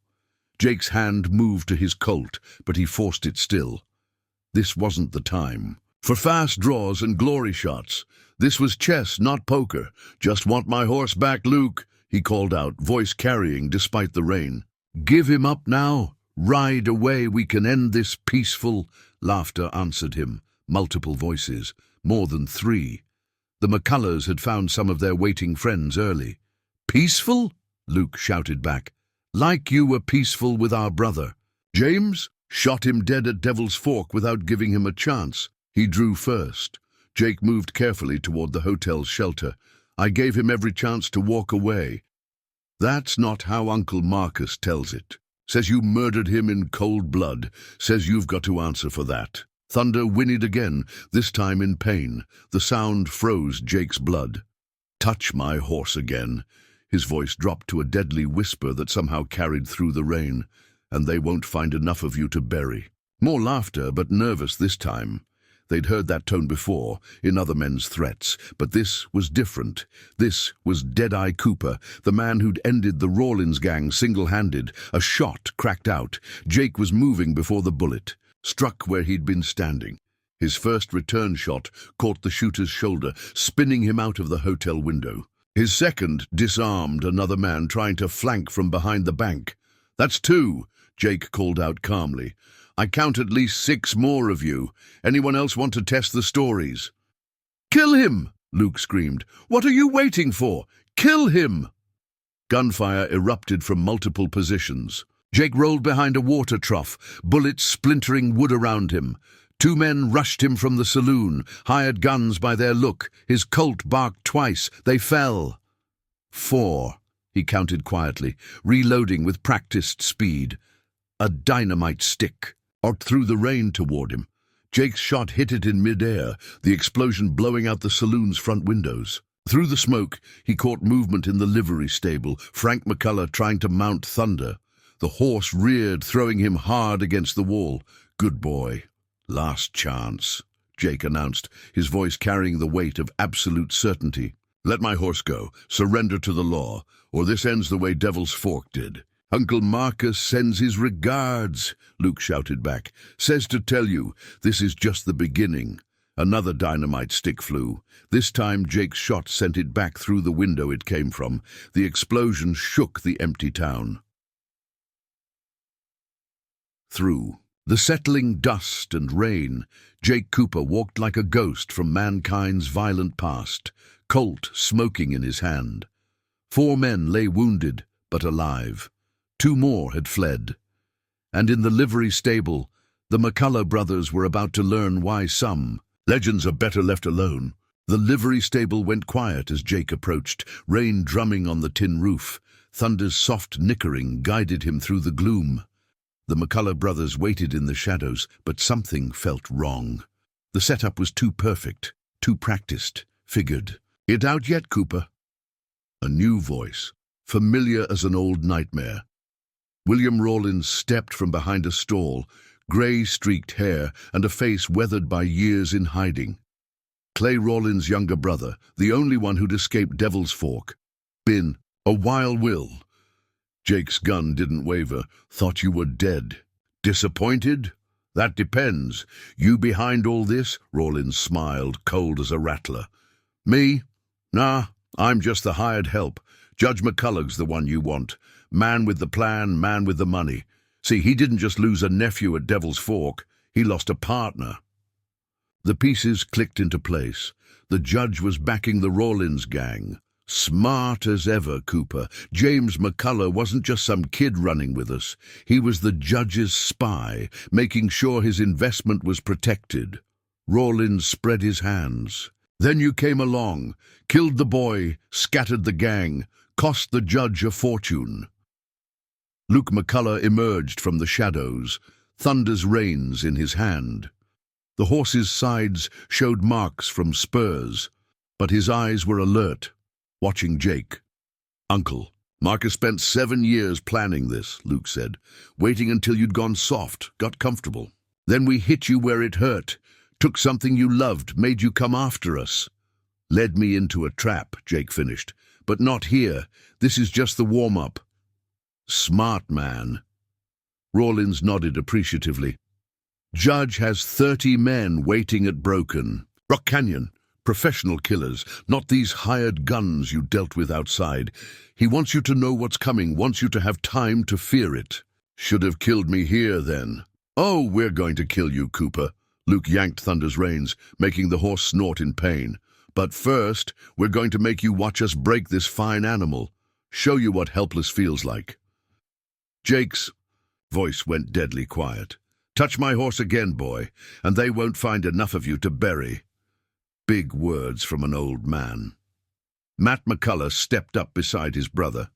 Jake's hand moved to his Colt, but he forced it still. This wasn't the time for fast draws and glory shots. This was chess, not poker. "Just want my horse back, Luke," he called out, voice carrying despite the rain. "Give him up now. Ride away, we can end this peaceful." Laughter answered him, multiple voices, more than 3. The McCulloughs had found some of their waiting friends early. "Peaceful?" Luke shouted back. "Like you were peaceful with our brother. James shot him dead at Devil's Fork without giving him a chance. He drew first." Jake moved carefully toward the hotel's shelter. "I gave him every chance to walk away." "That's not how Uncle Marcus tells it. Says you murdered him in cold blood. Says you've got to answer for that." Thunder whinnied again, this time in pain. The sound froze Jake's blood. "Touch my horse again." His voice dropped to a deadly whisper that somehow carried through the rain. "And they won't find enough of you to bury." More laughter, but nervous this time. They'd heard that tone before, in other men's threats, but this was different. This was Deadeye Cooper, the man who'd ended the Rawlins gang single-handed. A shot cracked out. Jake was moving before the bullet, struck where he'd been standing. His first return shot caught the shooter's shoulder, spinning him out of the hotel window. His second disarmed another man trying to flank from behind the bank. "That's two," Jake called out calmly. "I count at least 6 more of you. Anyone else want to test the stories?" "Kill him!" Luke screamed. "What are you waiting for? Kill him!" Gunfire erupted from multiple positions. Jake rolled behind a water trough, bullets splintering wood around him. 2 men rushed him from the saloon, hired guns by their look. His Colt barked twice. They fell. 4, he counted quietly, reloading with practiced speed. A dynamite stick arced through the rain toward him. Jake's shot hit it in midair, the explosion blowing out the saloon's front windows. Through the smoke, he caught movement in the livery stable, Frank McCullough trying to mount Thunder. The horse reared, throwing him hard against the wall. "Good boy. Last chance," Jake announced, his voice carrying the weight of absolute certainty. "Let my horse go. Surrender to the law, or this ends the way Devil's Fork did." "Uncle Marcus sends his regards," Luke shouted back. "Says to tell you, this is just the beginning." Another dynamite stick flew. This time Jake's shot sent it back through the window it came from. The explosion shook the empty town. Through the settling dust and rain, Jake Cooper walked like a ghost from mankind's violent past, Colt smoking in his hand. 4 men lay wounded, but alive. 2 more had fled. And in the livery stable, the McCullough brothers were about to learn why some legends are better left alone. The livery stable went quiet as Jake approached, rain drumming on the tin roof. Thunder's soft nickering guided him through the gloom. The McCullough brothers waited in the shadows, but something felt wrong. The setup was too perfect, too practiced, figured. "It out yet, Cooper?" A new voice, familiar as an old nightmare. William Rawlins stepped from behind a stall, grey-streaked hair and a face weathered by years in hiding. Clay Rawlins' younger brother, the only one who'd escaped Devil's Fork. "Been a while, Will." Jake's gun didn't waver. "Thought you were dead." "Disappointed?" "That depends. You behind all this?" Rawlins smiled, cold as a rattler. "Me? Nah, I'm just the hired help. Judge McCullough's the one you want. Man with the plan, man with the money. See, he didn't just lose a nephew at Devil's Fork. He lost a partner." The pieces clicked into place. The judge was backing the Rawlins gang. Smart as ever, Cooper. James McCullough wasn't just some kid running with us. He was the judge's spy, making sure his investment was protected. Rawlins spread his hands. "Then you came along, killed the boy, scattered the gang, cost the judge a fortune." Luke McCullough emerged from the shadows, Thunder's reins in his hand. The horse's sides showed marks from spurs, but his eyes were alert, watching Jake. "Uncle, Marcus spent 7 years planning this," Luke said, "waiting until you'd gone soft, got comfortable. Then we hit you where it hurt, took something you loved, made you come after us." "Led me into a trap," Jake finished. "But not here. This is just the warm-up." "Smart man." Rawlins nodded appreciatively. "Judge has 30 men waiting at Broken. Rock Canyon. Professional killers, not these hired guns you dealt with outside. He wants you to know what's coming, wants you to have time to fear it." "Should have killed me here, then." "Oh, we're going to kill you, Cooper." Luke yanked Thunder's reins, making the horse snort in pain. "But first, we're going to make you watch us break this fine animal. Show you what helpless feels like." Jake's voice went deadly quiet. "Touch my horse again, boy, and they won't find enough of you to bury." Big words from an old man. Matt McCullough stepped up beside his brother.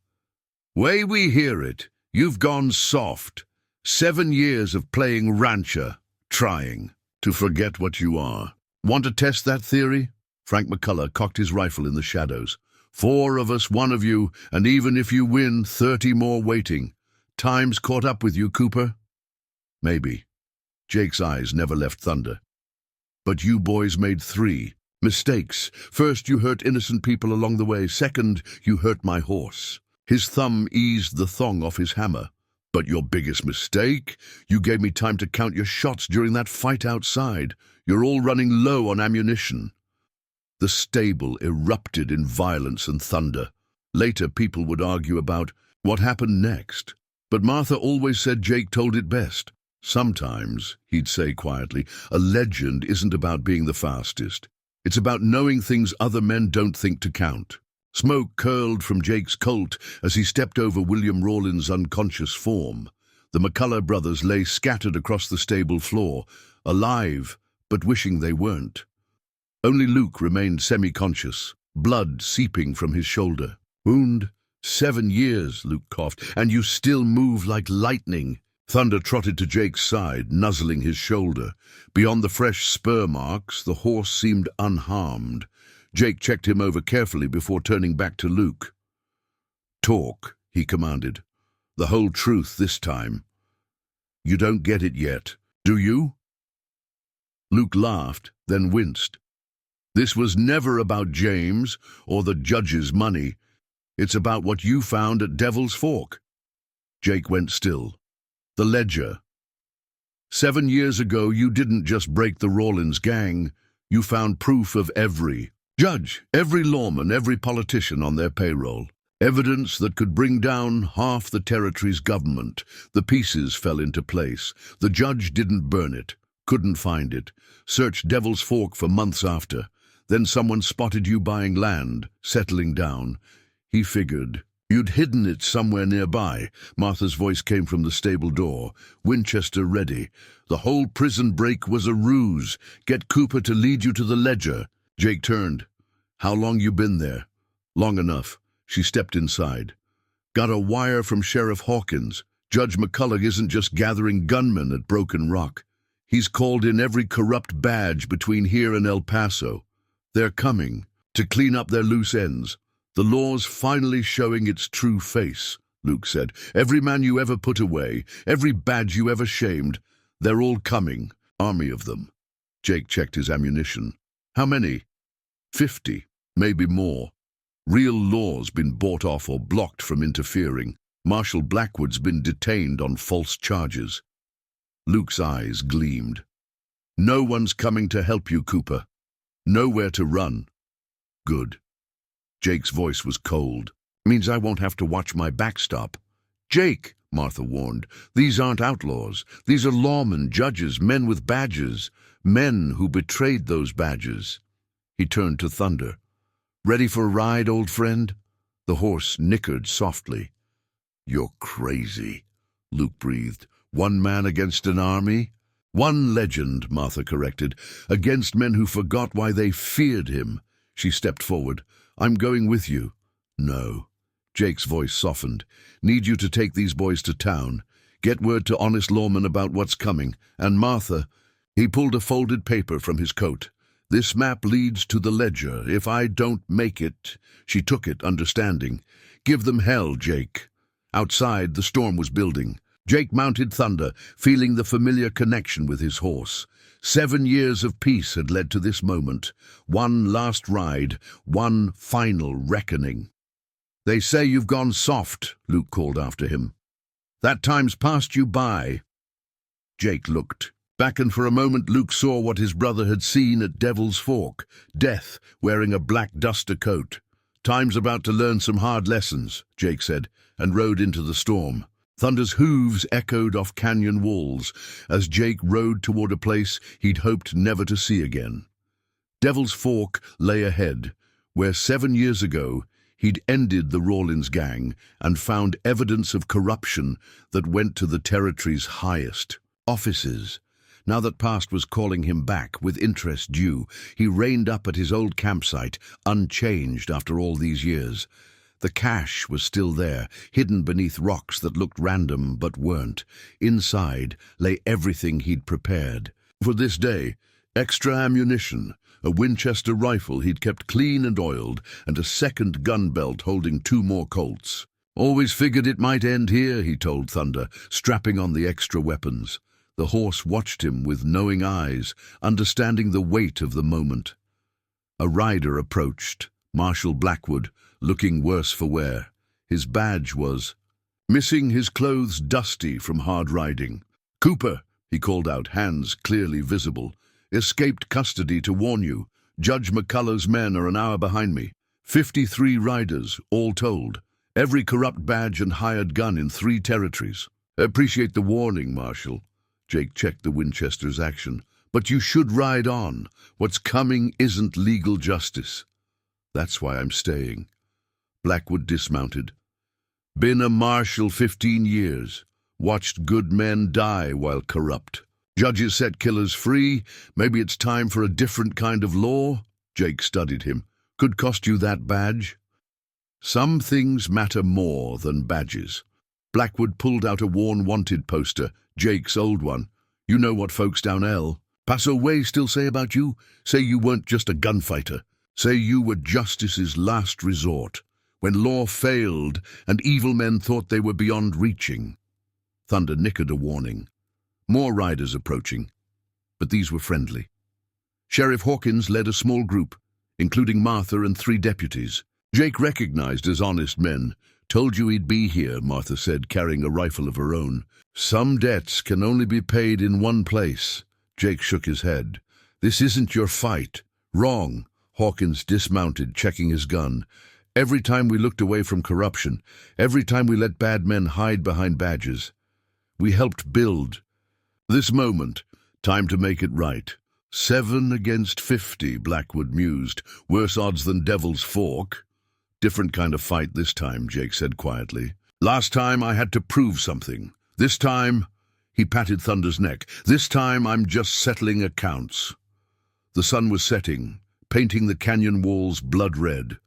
"Way we hear it, you've gone soft. 7 years of playing rancher, trying. to forget what you are. Want to test that theory? Frank McCullough cocked his rifle in the shadows. 4 of us, 1 of you, and even if you win, 30 more waiting. Time's caught up with you, Cooper. Maybe. Jake's eyes never left Thunder. But you boys made 3 mistakes. First, you hurt innocent people along the way. Second, you hurt my horse. His thumb eased the thong off his hammer. But your biggest mistake? You gave me time to count your shots during that fight outside. You're all running low on ammunition. The stable erupted in violence and thunder. Later, people would argue about what happened next. But Martha always said Jake told it best. Sometimes, he'd say quietly, a legend isn't about being the fastest. It's about knowing things other men don't think to count. Smoke curled from Jake's Colt as he stepped over William Rawlins' unconscious form. The McCullough brothers lay scattered across the stable floor, alive, but wishing they weren't. Only Luke remained semi-conscious, blood seeping from his shoulder. Wound? 7 years, Luke coughed, and you still move like lightning. Thunder trotted to Jake's side, nuzzling his shoulder. Beyond the fresh spur marks, the horse seemed unharmed. Jake checked him over carefully before turning back to Luke. Talk, he commanded. The whole truth this time. You don't get it yet, do you? Luke laughed, then winced. This was never about James or the judge's money. It's about what you found at Devil's Fork. Jake went still. The ledger. 7 years ago, you didn't just break the Rawlins gang. You found proof of every judge, every lawman, every politician on their payroll. Evidence that could bring down half the territory's government. The pieces fell into place. The judge didn't burn it, couldn't find it. Searched Devil's Fork for months after. Then someone spotted you buying land, settling down. He figured you'd hidden it somewhere nearby. Martha's voice came from the stable door, Winchester ready. The whole prison break was a ruse. Get Cooper to lead you to the ledger. Jake turned. How long you been there? Long enough. She stepped inside. Got a wire from Sheriff Hawkins. Judge McCullough isn't just gathering gunmen at Broken Rock. He's called in every corrupt badge between here and El Paso. They're coming to clean up their loose ends. The law's finally showing its true face, Luke said. Every man you ever put away, every badge you ever shamed, they're all coming. Army of them. Jake checked his ammunition. How many? 50, maybe more. Real law's been bought off or blocked from interfering. Marshal Blackwood's been detained on false charges. Luke's eyes gleamed. No one's coming to help you, Cooper. Nowhere to run. Good. Jake's voice was cold. Means I won't have to watch my backstop. Jake, Martha warned, these aren't outlaws. These are lawmen, judges, men with badges. Men who betrayed those badges. He turned to Thunder. Ready for a ride, old friend? The horse nickered softly. You're crazy, Luke breathed. 1 man against an army? 1 legend, Martha corrected, against men who forgot why they feared him. She stepped forward. I'm going with you. No. Jake's voice softened. Need you to take these boys to town. Get word to honest lawmen about what's coming. And Martha, he pulled a folded paper from his coat. This map leads to the ledger. If I don't make it, she took it, understanding. Give them hell, Jake. Outside, the storm was building. Jake mounted Thunder, feeling the familiar connection with his horse. 7 years of peace had led to this moment. 1 last ride, 1 final reckoning. They say you've gone soft, Luke called after him. That time's passed you by. Jake looked. Back, and for a moment Luke saw what his brother had seen at Devil's Fork. Death, wearing a black duster coat. Time's about to learn some hard lessons, Jake said, and rode into the storm. Thunder's hooves echoed off canyon walls as Jake rode toward a place he'd hoped never to see again. Devil's Fork lay ahead, where 7 years ago he'd ended the Rawlins gang and found evidence of corruption that went to the territory's highest offices. Now that past was calling him back with interest due, he reined up at his old campsite, unchanged after all these years. The cache was still there, hidden beneath rocks that looked random but weren't. Inside lay everything he'd prepared. For this day, extra ammunition, a Winchester rifle he'd kept clean and oiled, and a second gun belt holding 2 more Colts. Always figured it might end here, he told Thunder, strapping on the extra weapons. The horse watched him with knowing eyes, understanding the weight of the moment. A rider approached, Marshal Blackwood, looking worse for wear. His badge was missing, his clothes dusty from hard riding. "Cooper," he called out, hands clearly visible. "Escaped custody to warn you. Judge McCullough's men are an hour behind me. 53 riders, all told. Every corrupt badge and hired gun in 3 territories. Appreciate the warning, Marshal." Jake checked the Winchester's action. "But you should ride on. What's coming isn't legal justice." "That's why I'm staying." Blackwood dismounted. "Been a marshal 15 years. Watched good men die while corrupt. Judges set killers free. Maybe it's time for a different kind of law?" Jake studied him. "Could cost you that badge." "Some things matter more than badges." Blackwood pulled out a worn wanted poster, Jake's old one. "You know what folks down L. Paso Way still say about you? Say you weren't just a gunfighter. Say you were justice's last resort, when law failed and evil men thought they were beyond reaching." Thunder nickered a warning. More riders approaching, but these were friendly. Sheriff Hawkins led a small group, including Martha and 3 deputies. Jake recognized as honest men. "Told you he'd be here," Martha said, carrying a rifle of her own. "Some debts can only be paid in one place." Jake shook his head. "This isn't your fight." "Wrong." Hawkins dismounted, checking his gun. "Every time we looked away from corruption, every time we let bad men hide behind badges, we helped build this moment. Time to make it right." 7 against 50, Blackwood mused. "Worse odds than Devil's Fork." "Different kind of fight this time," Jake said quietly. "Last time I had to prove something. This time," he patted Thunder's neck, "this time I'm just settling accounts." The sun was setting, painting the canyon walls blood red.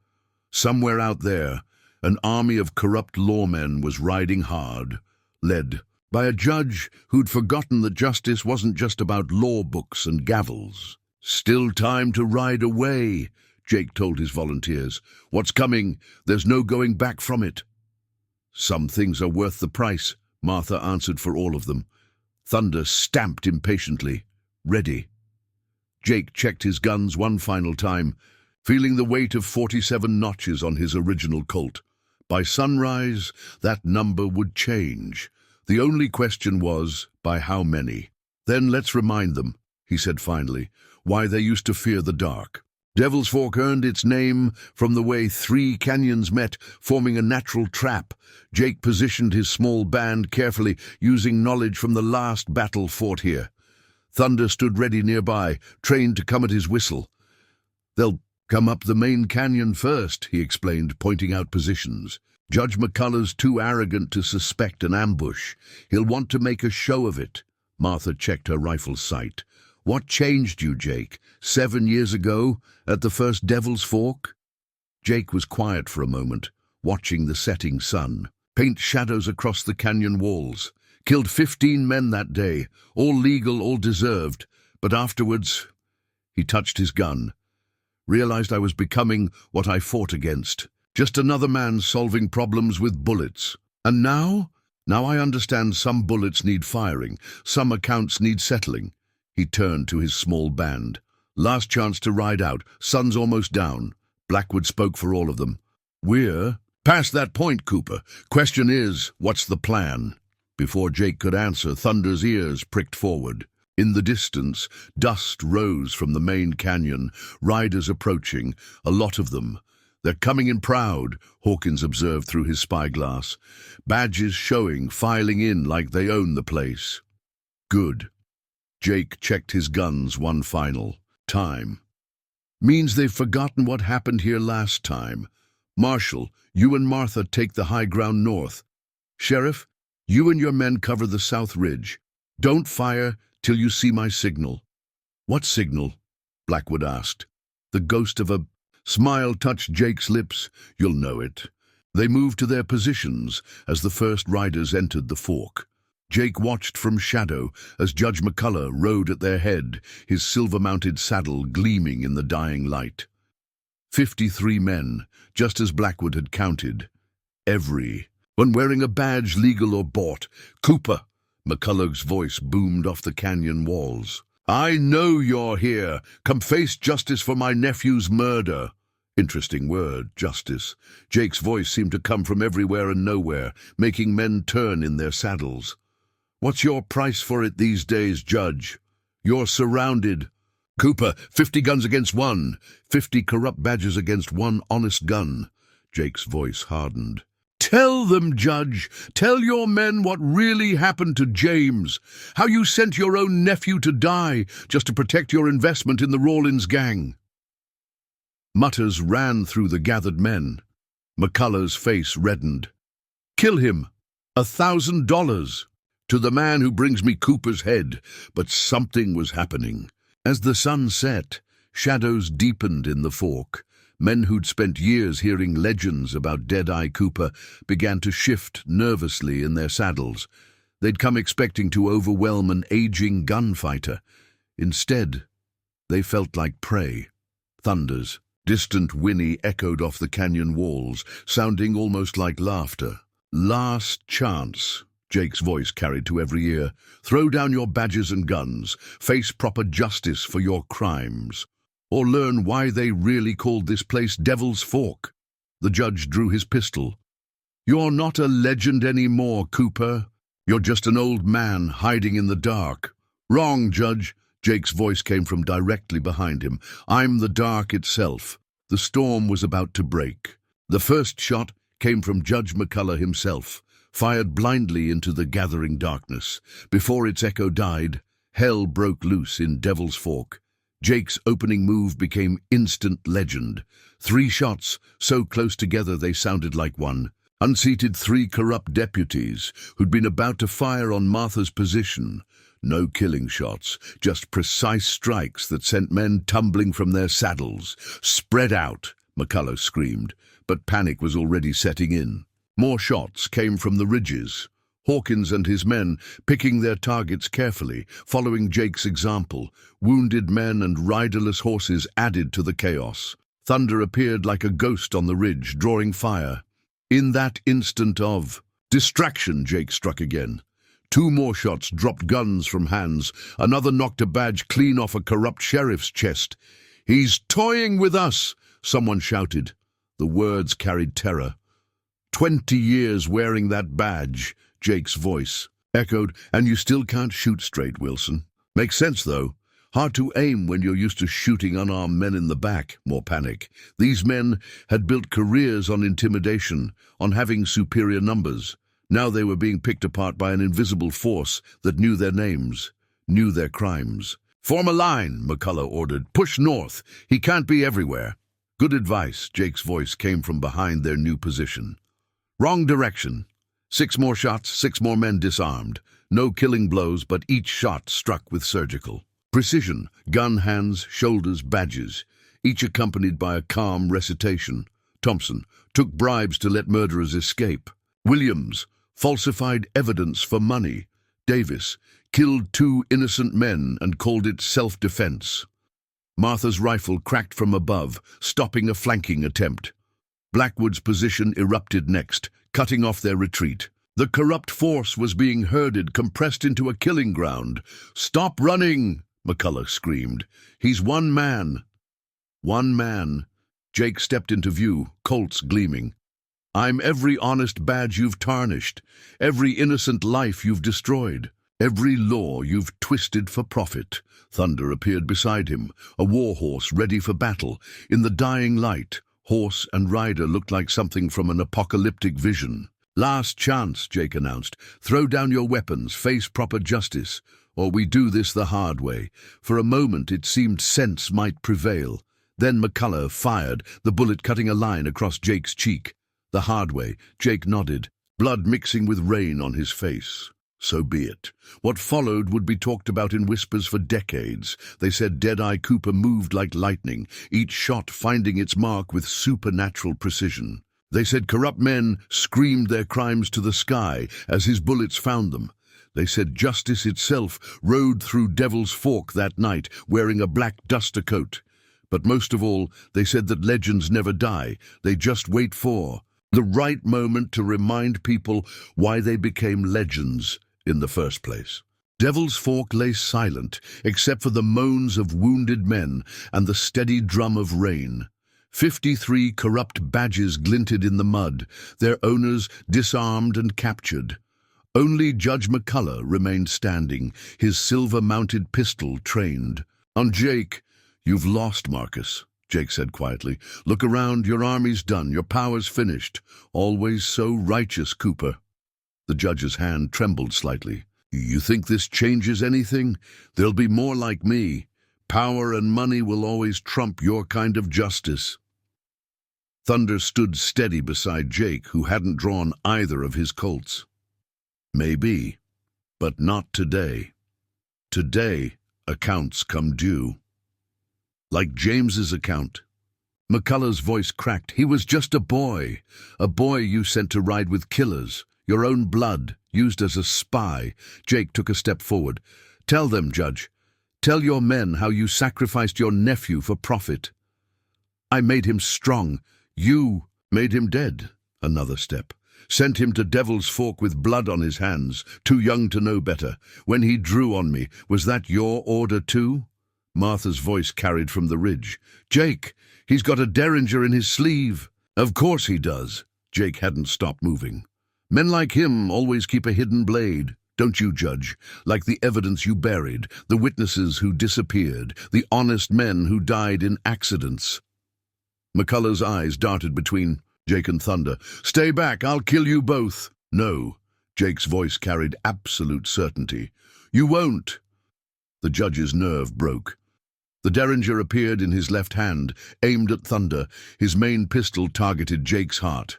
Somewhere out there, an army of corrupt lawmen was riding hard, led by a judge who'd forgotten that justice wasn't just about law books and gavels. "Still time to ride away," Jake told his volunteers. "What's coming? There's no going back from it." "Some things are worth the price," Martha answered for all of them. Thunder stamped impatiently. "Ready." Jake checked his guns one final time, feeling the weight of 47 notches on his original Colt. By sunrise, that number would change. The only question was, by how many? "Then let's remind them," he said finally, "why they used to fear the dark. Devil's Fork earned its name from the way 3 canyons met, forming a natural trap." Jake positioned his small band carefully, using knowledge from the last battle fought here. Thunder stood ready nearby, trained to come at his whistle. "They'll come up the main canyon first," he explained, pointing out positions. "Judge McCullough's too arrogant to suspect an ambush. He'll want to make a show of it." Martha checked her rifle's sight. "What changed you, Jake? 7 years ago, at the first Devil's Fork?" Jake was quiet for a moment, watching the setting sun. Paint shadows across the canyon walls. "Killed 15 men that day, all legal, all deserved. But afterwards," he touched his gun, "realized I was becoming what I fought against. Just another man solving problems with bullets. And now? Now I understand some bullets need firing, some accounts need settling." He turned to his small band. "Last chance to ride out. Sun's almost down." Blackwood spoke for all of them. "We're past that point, Cooper. Question is, what's the plan?" Before Jake could answer, Thunder's ears pricked forward. In the distance, dust rose from the main canyon, riders approaching, a lot of them. "They're coming in proud," Hawkins observed through his spyglass. "Badges showing, filing in like they own the place." "Good." Jake checked his guns one final time. "Means they've forgotten what happened here last time. Marshal, you and Martha take the high ground north. Sheriff, you and your men cover the south ridge. Don't fire till you see my signal." "What signal?" Blackwood asked. The ghost of a smile touched Jake's lips. "You'll know it." They moved to their positions as the first riders entered the fork. Jake watched from shadow as Judge McCullough rode at their head, his silver-mounted saddle gleaming in the dying light. 53 men, just as Blackwood had counted. Everyone wearing a badge legal or bought. "Cooper!" McCullough's voice boomed off the canyon walls. "I know you're here. Come face justice for my nephew's murder." Interesting word, justice. Jake's voice seemed to come from everywhere and nowhere, making men turn in their saddles. "What's your price for it these days, Judge? You're surrounded." "Cooper, 50 guns against one. 50 corrupt badges against one honest gun." Jake's voice hardened. "Tell them, Judge. Tell your men what really happened to James. How you sent your own nephew to die just to protect your investment in the Rawlins gang." Mutters ran through the gathered men. McCullough's face reddened. "Kill him. $1,000. To the man who brings me Cooper's head." But something was happening. As the sun set, shadows deepened in the fork. Men who'd spent years hearing legends about Deadeye Cooper began to shift nervously in their saddles. They'd come expecting to overwhelm an aging gunfighter. Instead, they felt like prey. Thunders, distant whinny echoed off the canyon walls, sounding almost like laughter. "Last chance," Jake's voice carried to every ear. "Throw down your badges and guns. Face proper justice for your crimes. Or learn why they really called this place Devil's Fork." The judge drew his pistol. "You're not a legend anymore, Cooper. You're just an old man hiding in the dark." "Wrong, Judge." Jake's voice came from directly behind him. "I'm the dark itself." The storm was about to break. The first shot came from Judge McCullough himself, fired blindly into the gathering darkness. Before its echo died, hell broke loose in Devil's Fork. Jake's opening move became instant legend. 3 shots, so close together they sounded like one. Unseated 3 corrupt deputies who'd been about to fire on Martha's position. No killing shots, just precise strikes that sent men tumbling from their saddles. "Spread out," McCullough screamed, but panic was already setting in. More shots came from the ridges. Hawkins and his men picking their targets carefully, following Jake's example. Wounded men and riderless horses added to the chaos. Thunder appeared like a ghost on the ridge, drawing fire. In that instant of distraction, Jake struck again. 2 more shots dropped guns from hands. Another knocked a badge clean off a corrupt sheriff's chest. "He's toying with us," someone shouted. The words carried terror. 20 years wearing that badge, Jake's voice echoed. "And you still can't shoot straight, Wilson." "Makes sense, though. Hard to aim when you're used to shooting unarmed men in the back." More panic. These men had built careers on intimidation, on having superior numbers. Now they were being picked apart by an invisible force that knew their names, knew their crimes. "Form a line," McCullough ordered. "Push north. He can't be everywhere." "Good advice," Jake's voice came from behind their new position. "Wrong direction." 6 more shots, 6 more men disarmed. No killing blows, but each shot struck with surgical precision. Gun hands, shoulders, badges, each accompanied by a calm recitation. Thompson took bribes to let murderers escape. Williams falsified evidence for money. Davis killed 2 innocent men and called it self-defense. Martha's rifle cracked from above, stopping a flanking attempt. Blackwood's position erupted next, cutting off their retreat. The corrupt force was being herded, compressed into a killing ground. "Stop running!" McCullough screamed. "He's one man." One man. Jake stepped into view, Colts gleaming. "I'm every honest badge you've tarnished, every innocent life you've destroyed, every law you've twisted for profit." Thunder appeared beside him, a war horse ready for battle. In the dying light, horse and rider looked like something from an apocalyptic vision. "Last chance," Jake announced. "Throw down your weapons, face proper justice, or we do this the hard way." For a moment it seemed sense might prevail. Then McCullough fired, the bullet cutting a line across Jake's cheek. "The hard way," Jake nodded, blood mixing with rain on his face. So be it. What followed would be talked about in whispers for decades. They said Deadeye Cooper moved like lightning, each shot finding its mark with supernatural precision. They said corrupt men screamed their crimes to the sky as his bullets found them. They said justice itself rode through Devil's Fork that night, wearing a black duster coat. But most of all, they said that legends never die. They just wait for the right moment to remind people why they became legends in the first place. Devil's Fork lay silent, except for the moans of wounded men and the steady drum of rain. 53 corrupt badges glinted in the mud, their owners disarmed and captured. Only Judge McCullough remained standing, his silver-mounted pistol trained. "On Jake, you've lost, Marcus," Jake said quietly. "Look around, your army's done, your power's finished. Always so righteous, Cooper." The judge's hand trembled slightly. "You think this changes anything? There'll be more like me. Power and money will always trump your kind of justice." Thunder stood steady beside Jake, who hadn't drawn either of his Colts. "Maybe, but not today. Today, accounts come due. Like James's account." McCullough's voice cracked. "He was just a boy you sent to ride with killers, your own blood, used as a spy." Jake took a step forward. "Tell them, Judge. Tell your men how you sacrificed your nephew for profit." "I made him strong. You made him dead." Another step. "Sent him to Devil's Fork with blood on his hands, too young to know better. When he drew on me, was that your order too?" Martha's voice carried from the ridge. "Jake, he's got a derringer in his sleeve." "Of course he does." Jake hadn't stopped moving. "Men like him always keep a hidden blade, don't you, Judge? Like the evidence you buried, the witnesses who disappeared, the honest men who died in accidents." McCullough's eyes darted between Jake and Thunder. "Stay back, I'll kill you both." "No." Jake's voice carried absolute certainty. "You won't." The judge's nerve broke. The derringer appeared in his left hand, aimed at Thunder. His main pistol targeted Jake's heart.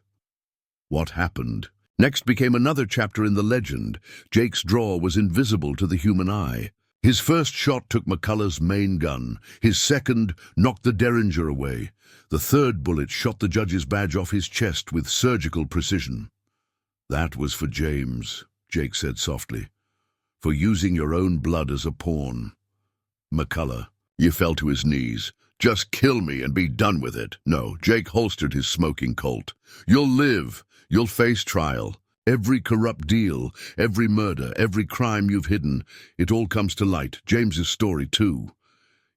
What happened? Next became another chapter in the legend. Jake's draw was invisible to the human eye. His first shot took McCullough's main gun. His second knocked the derringer away. The third bullet shot the judge's badge off his chest with surgical precision. "That was for James," Jake said softly. "For using your own blood as a pawn." "McCullough," he fell to his knees. "Just kill me and be done with it." "No." Jake holstered his smoking Colt. "You'll live. You'll face trial. Every corrupt deal, every murder, every crime you've hidden, it all comes to light. James's story, too.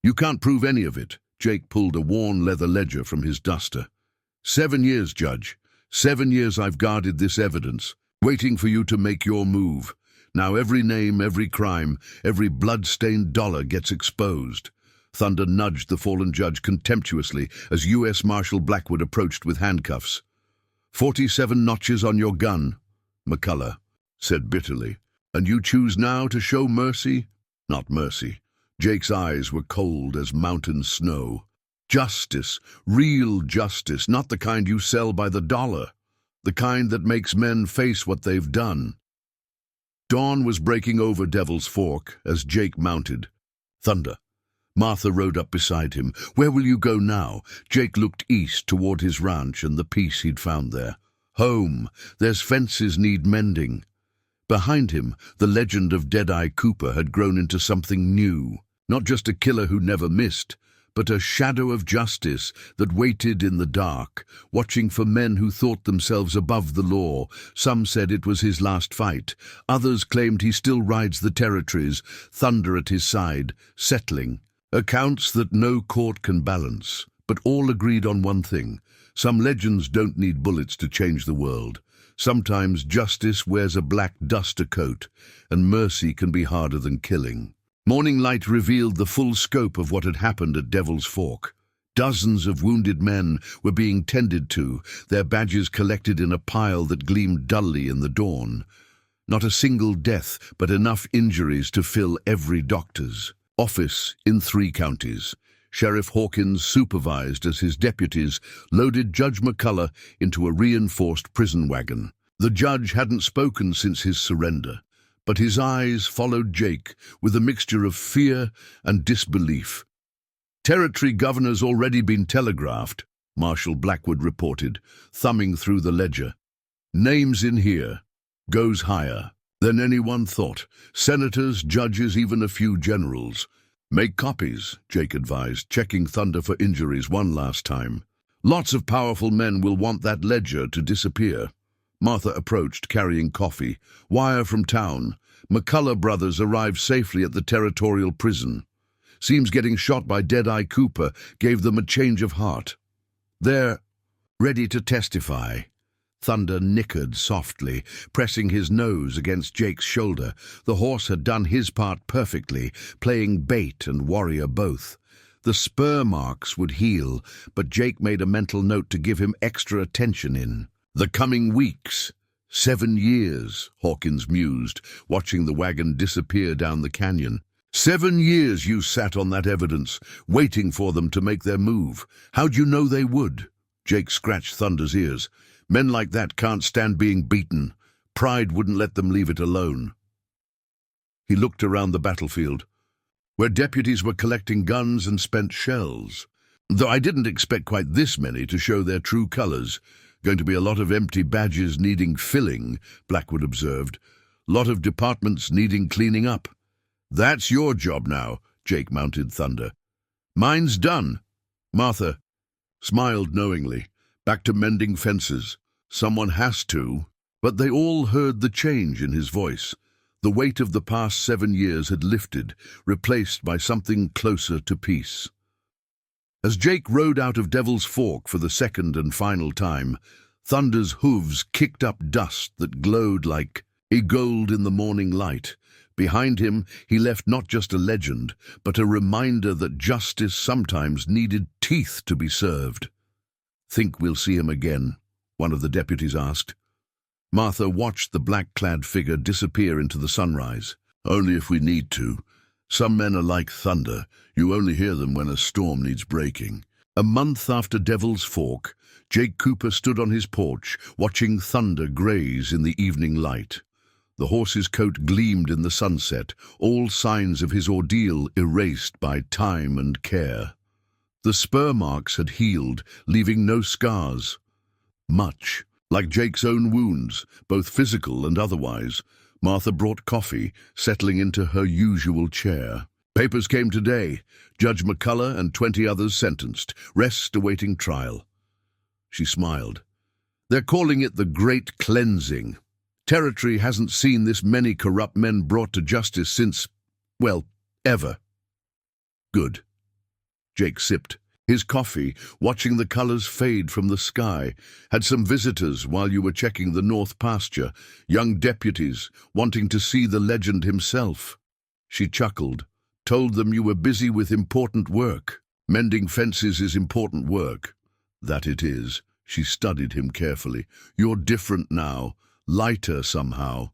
You can't prove any of it." Jake pulled a worn leather ledger from his duster. 7 years, Judge. 7 years I've guarded this evidence, waiting for you to make your move. Now every name, every crime, every blood-stained dollar gets exposed." Thunder nudged the fallen judge contemptuously as U.S. Marshal Blackwood approached with handcuffs. 47 notches on your gun," McCullough said bitterly. "And you choose now to show mercy?" "Not mercy." Jake's eyes were cold as mountain snow. "Justice, real justice, not the kind you sell by the dollar. The kind that makes men face what they've done." Dawn was breaking over Devil's Fork as Jake mounted. "Thunder." Martha rode up beside him. "Where will you go now?" Jake looked east toward his ranch and the peace he'd found there. "Home. There's fences need mending." Behind him, the legend of Deadeye Cooper had grown into something new. Not just a killer who never missed, but a shadow of justice that waited in the dark, watching for men who thought themselves above the law. Some said it was his last fight. Others claimed he still rides the territories, Thunder at his side, settling. Accounts that no court can balance, but all agreed on one thing. Some legends don't need bullets to change the world. Sometimes justice wears a black duster coat, and mercy can be harder than killing. Morning light revealed the full scope of what had happened at Devil's Fork. Dozens of wounded men were being tended to, their badges collected in a pile that gleamed dully in the dawn. Not a single death, but enough injuries to fill every doctor's office in 3 counties. Sheriff Hawkins supervised as his deputies loaded Judge McCullough into a reinforced prison wagon. The judge hadn't spoken since his surrender, but his eyes followed Jake with a mixture of fear and disbelief. "Territory governor's already been telegraphed," Marshal Blackwood reported, thumbing through the ledger. "Names in here. Goes higher." than anyone thought. Senators, judges, even a few generals. Make copies, Jake advised, checking Thunder for injuries one last time. Lots of powerful men will want that ledger to disappear. Martha approached, carrying coffee. Wire from town. McCullough brothers arrived safely at the territorial prison. Seems getting shot by Deadeye Cooper gave them a change of heart. They're ready to testify. Thunder nickered softly, pressing his nose against Jake's shoulder. The horse had done his part perfectly, playing bait and warrior both. The spur marks would heal, but Jake made a mental note to give him extra attention in the coming weeks. 7 years, Hawkins mused, watching the wagon disappear down the canyon. 7 years you sat on that evidence, waiting for them to make their move. How'd you know they would? Jake scratched Thunder's ears. Men like that can't stand being beaten. Pride wouldn't let them leave it alone. He looked around the battlefield, where deputies were collecting guns and spent shells. Though I didn't expect quite this many to show their true colors. Going to be a lot of empty badges needing filling, Blackwood observed. Lot of departments needing cleaning up. That's your job now, Jake mounted Thunder. Mine's done. Martha smiled knowingly. Back to mending fences. Someone has to. But they all heard the change in his voice. The weight of the past 7 years had lifted, replaced by something closer to peace. As Jake rode out of Devil's Fork for the second and final time, Thunder's hooves kicked up dust that glowed like a gold in the morning light. Behind him, he left not just a legend, but a reminder that justice sometimes needed teeth to be served. Think we'll see him again? One of the deputies asked. Martha watched the black-clad figure disappear into the sunrise. Only if we need to. Some men are like thunder. You only hear them when a storm needs breaking. A month after Devil's Fork, Jake Cooper stood on his porch, watching Thunder graze in the evening light. The horse's coat gleamed in the sunset, all signs of his ordeal erased by time and care. The spur marks had healed, leaving no scars. Much like Jake's own wounds, both physical and otherwise. Martha brought coffee, settling into her usual chair. Papers came today. Judge McCullough and 20 others sentenced. Rest awaiting trial. She smiled. They're calling it the Great Cleansing. Territory hasn't seen this many corrupt men brought to justice since, well, ever. Good. Jake sipped his coffee, watching the colors fade from the sky. Had some visitors while you were checking the north pasture, young deputies wanting to see the legend himself. She chuckled, told them you were busy with important work. Mending fences is important work. That it is. She studied him carefully. You're different now, lighter somehow.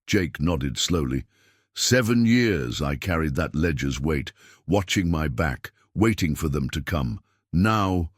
Jake nodded slowly. 7 years I carried that ledger's weight, watching my back, waiting for them to come. Now,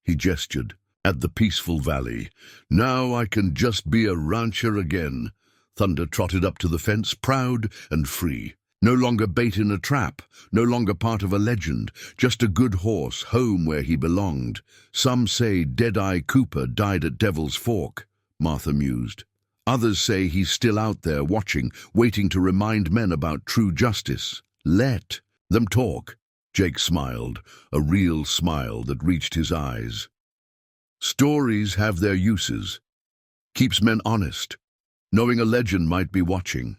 he gestured, at the peaceful valley. Now I can just be a rancher again. Thunder trotted up to the fence, proud and free. No longer bait in a trap, no longer part of a legend, just a good horse, home where he belonged. Some say Deadeye Cooper died at Devil's Fork, Martha mused. Others say he's still out there watching, waiting to remind men about true justice. Let them talk. Jake smiled, a real smile that reached his eyes. Stories have their uses. Keeps men honest, knowing a legend might be watching.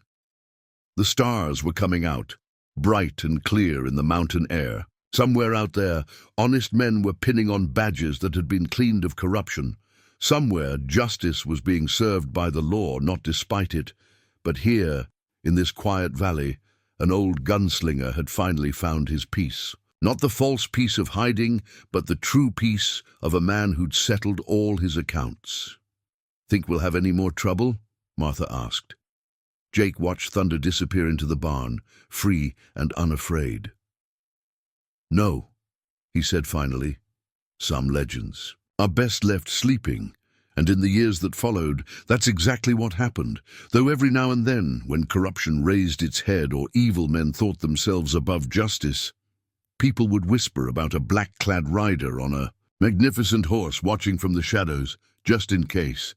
The stars were coming out, bright and clear in the mountain air. Somewhere out there, honest men were pinning on badges that had been cleaned of corruption. Somewhere, justice was being served by the law, not despite it. But here, in this quiet valley, an old gunslinger had finally found his peace. Not the false peace of hiding, but the true peace of a man who'd settled all his accounts. Think we'll have any more trouble? Martha asked. Jake watched Thunder disappear into the barn, free and unafraid. No, he said finally. Some legends are best left sleeping. And in the years that followed, that's exactly what happened, though every now and then, when corruption raised its head or evil men thought themselves above justice, people would whisper about a black-clad rider on a magnificent horse watching from the shadows, just in case.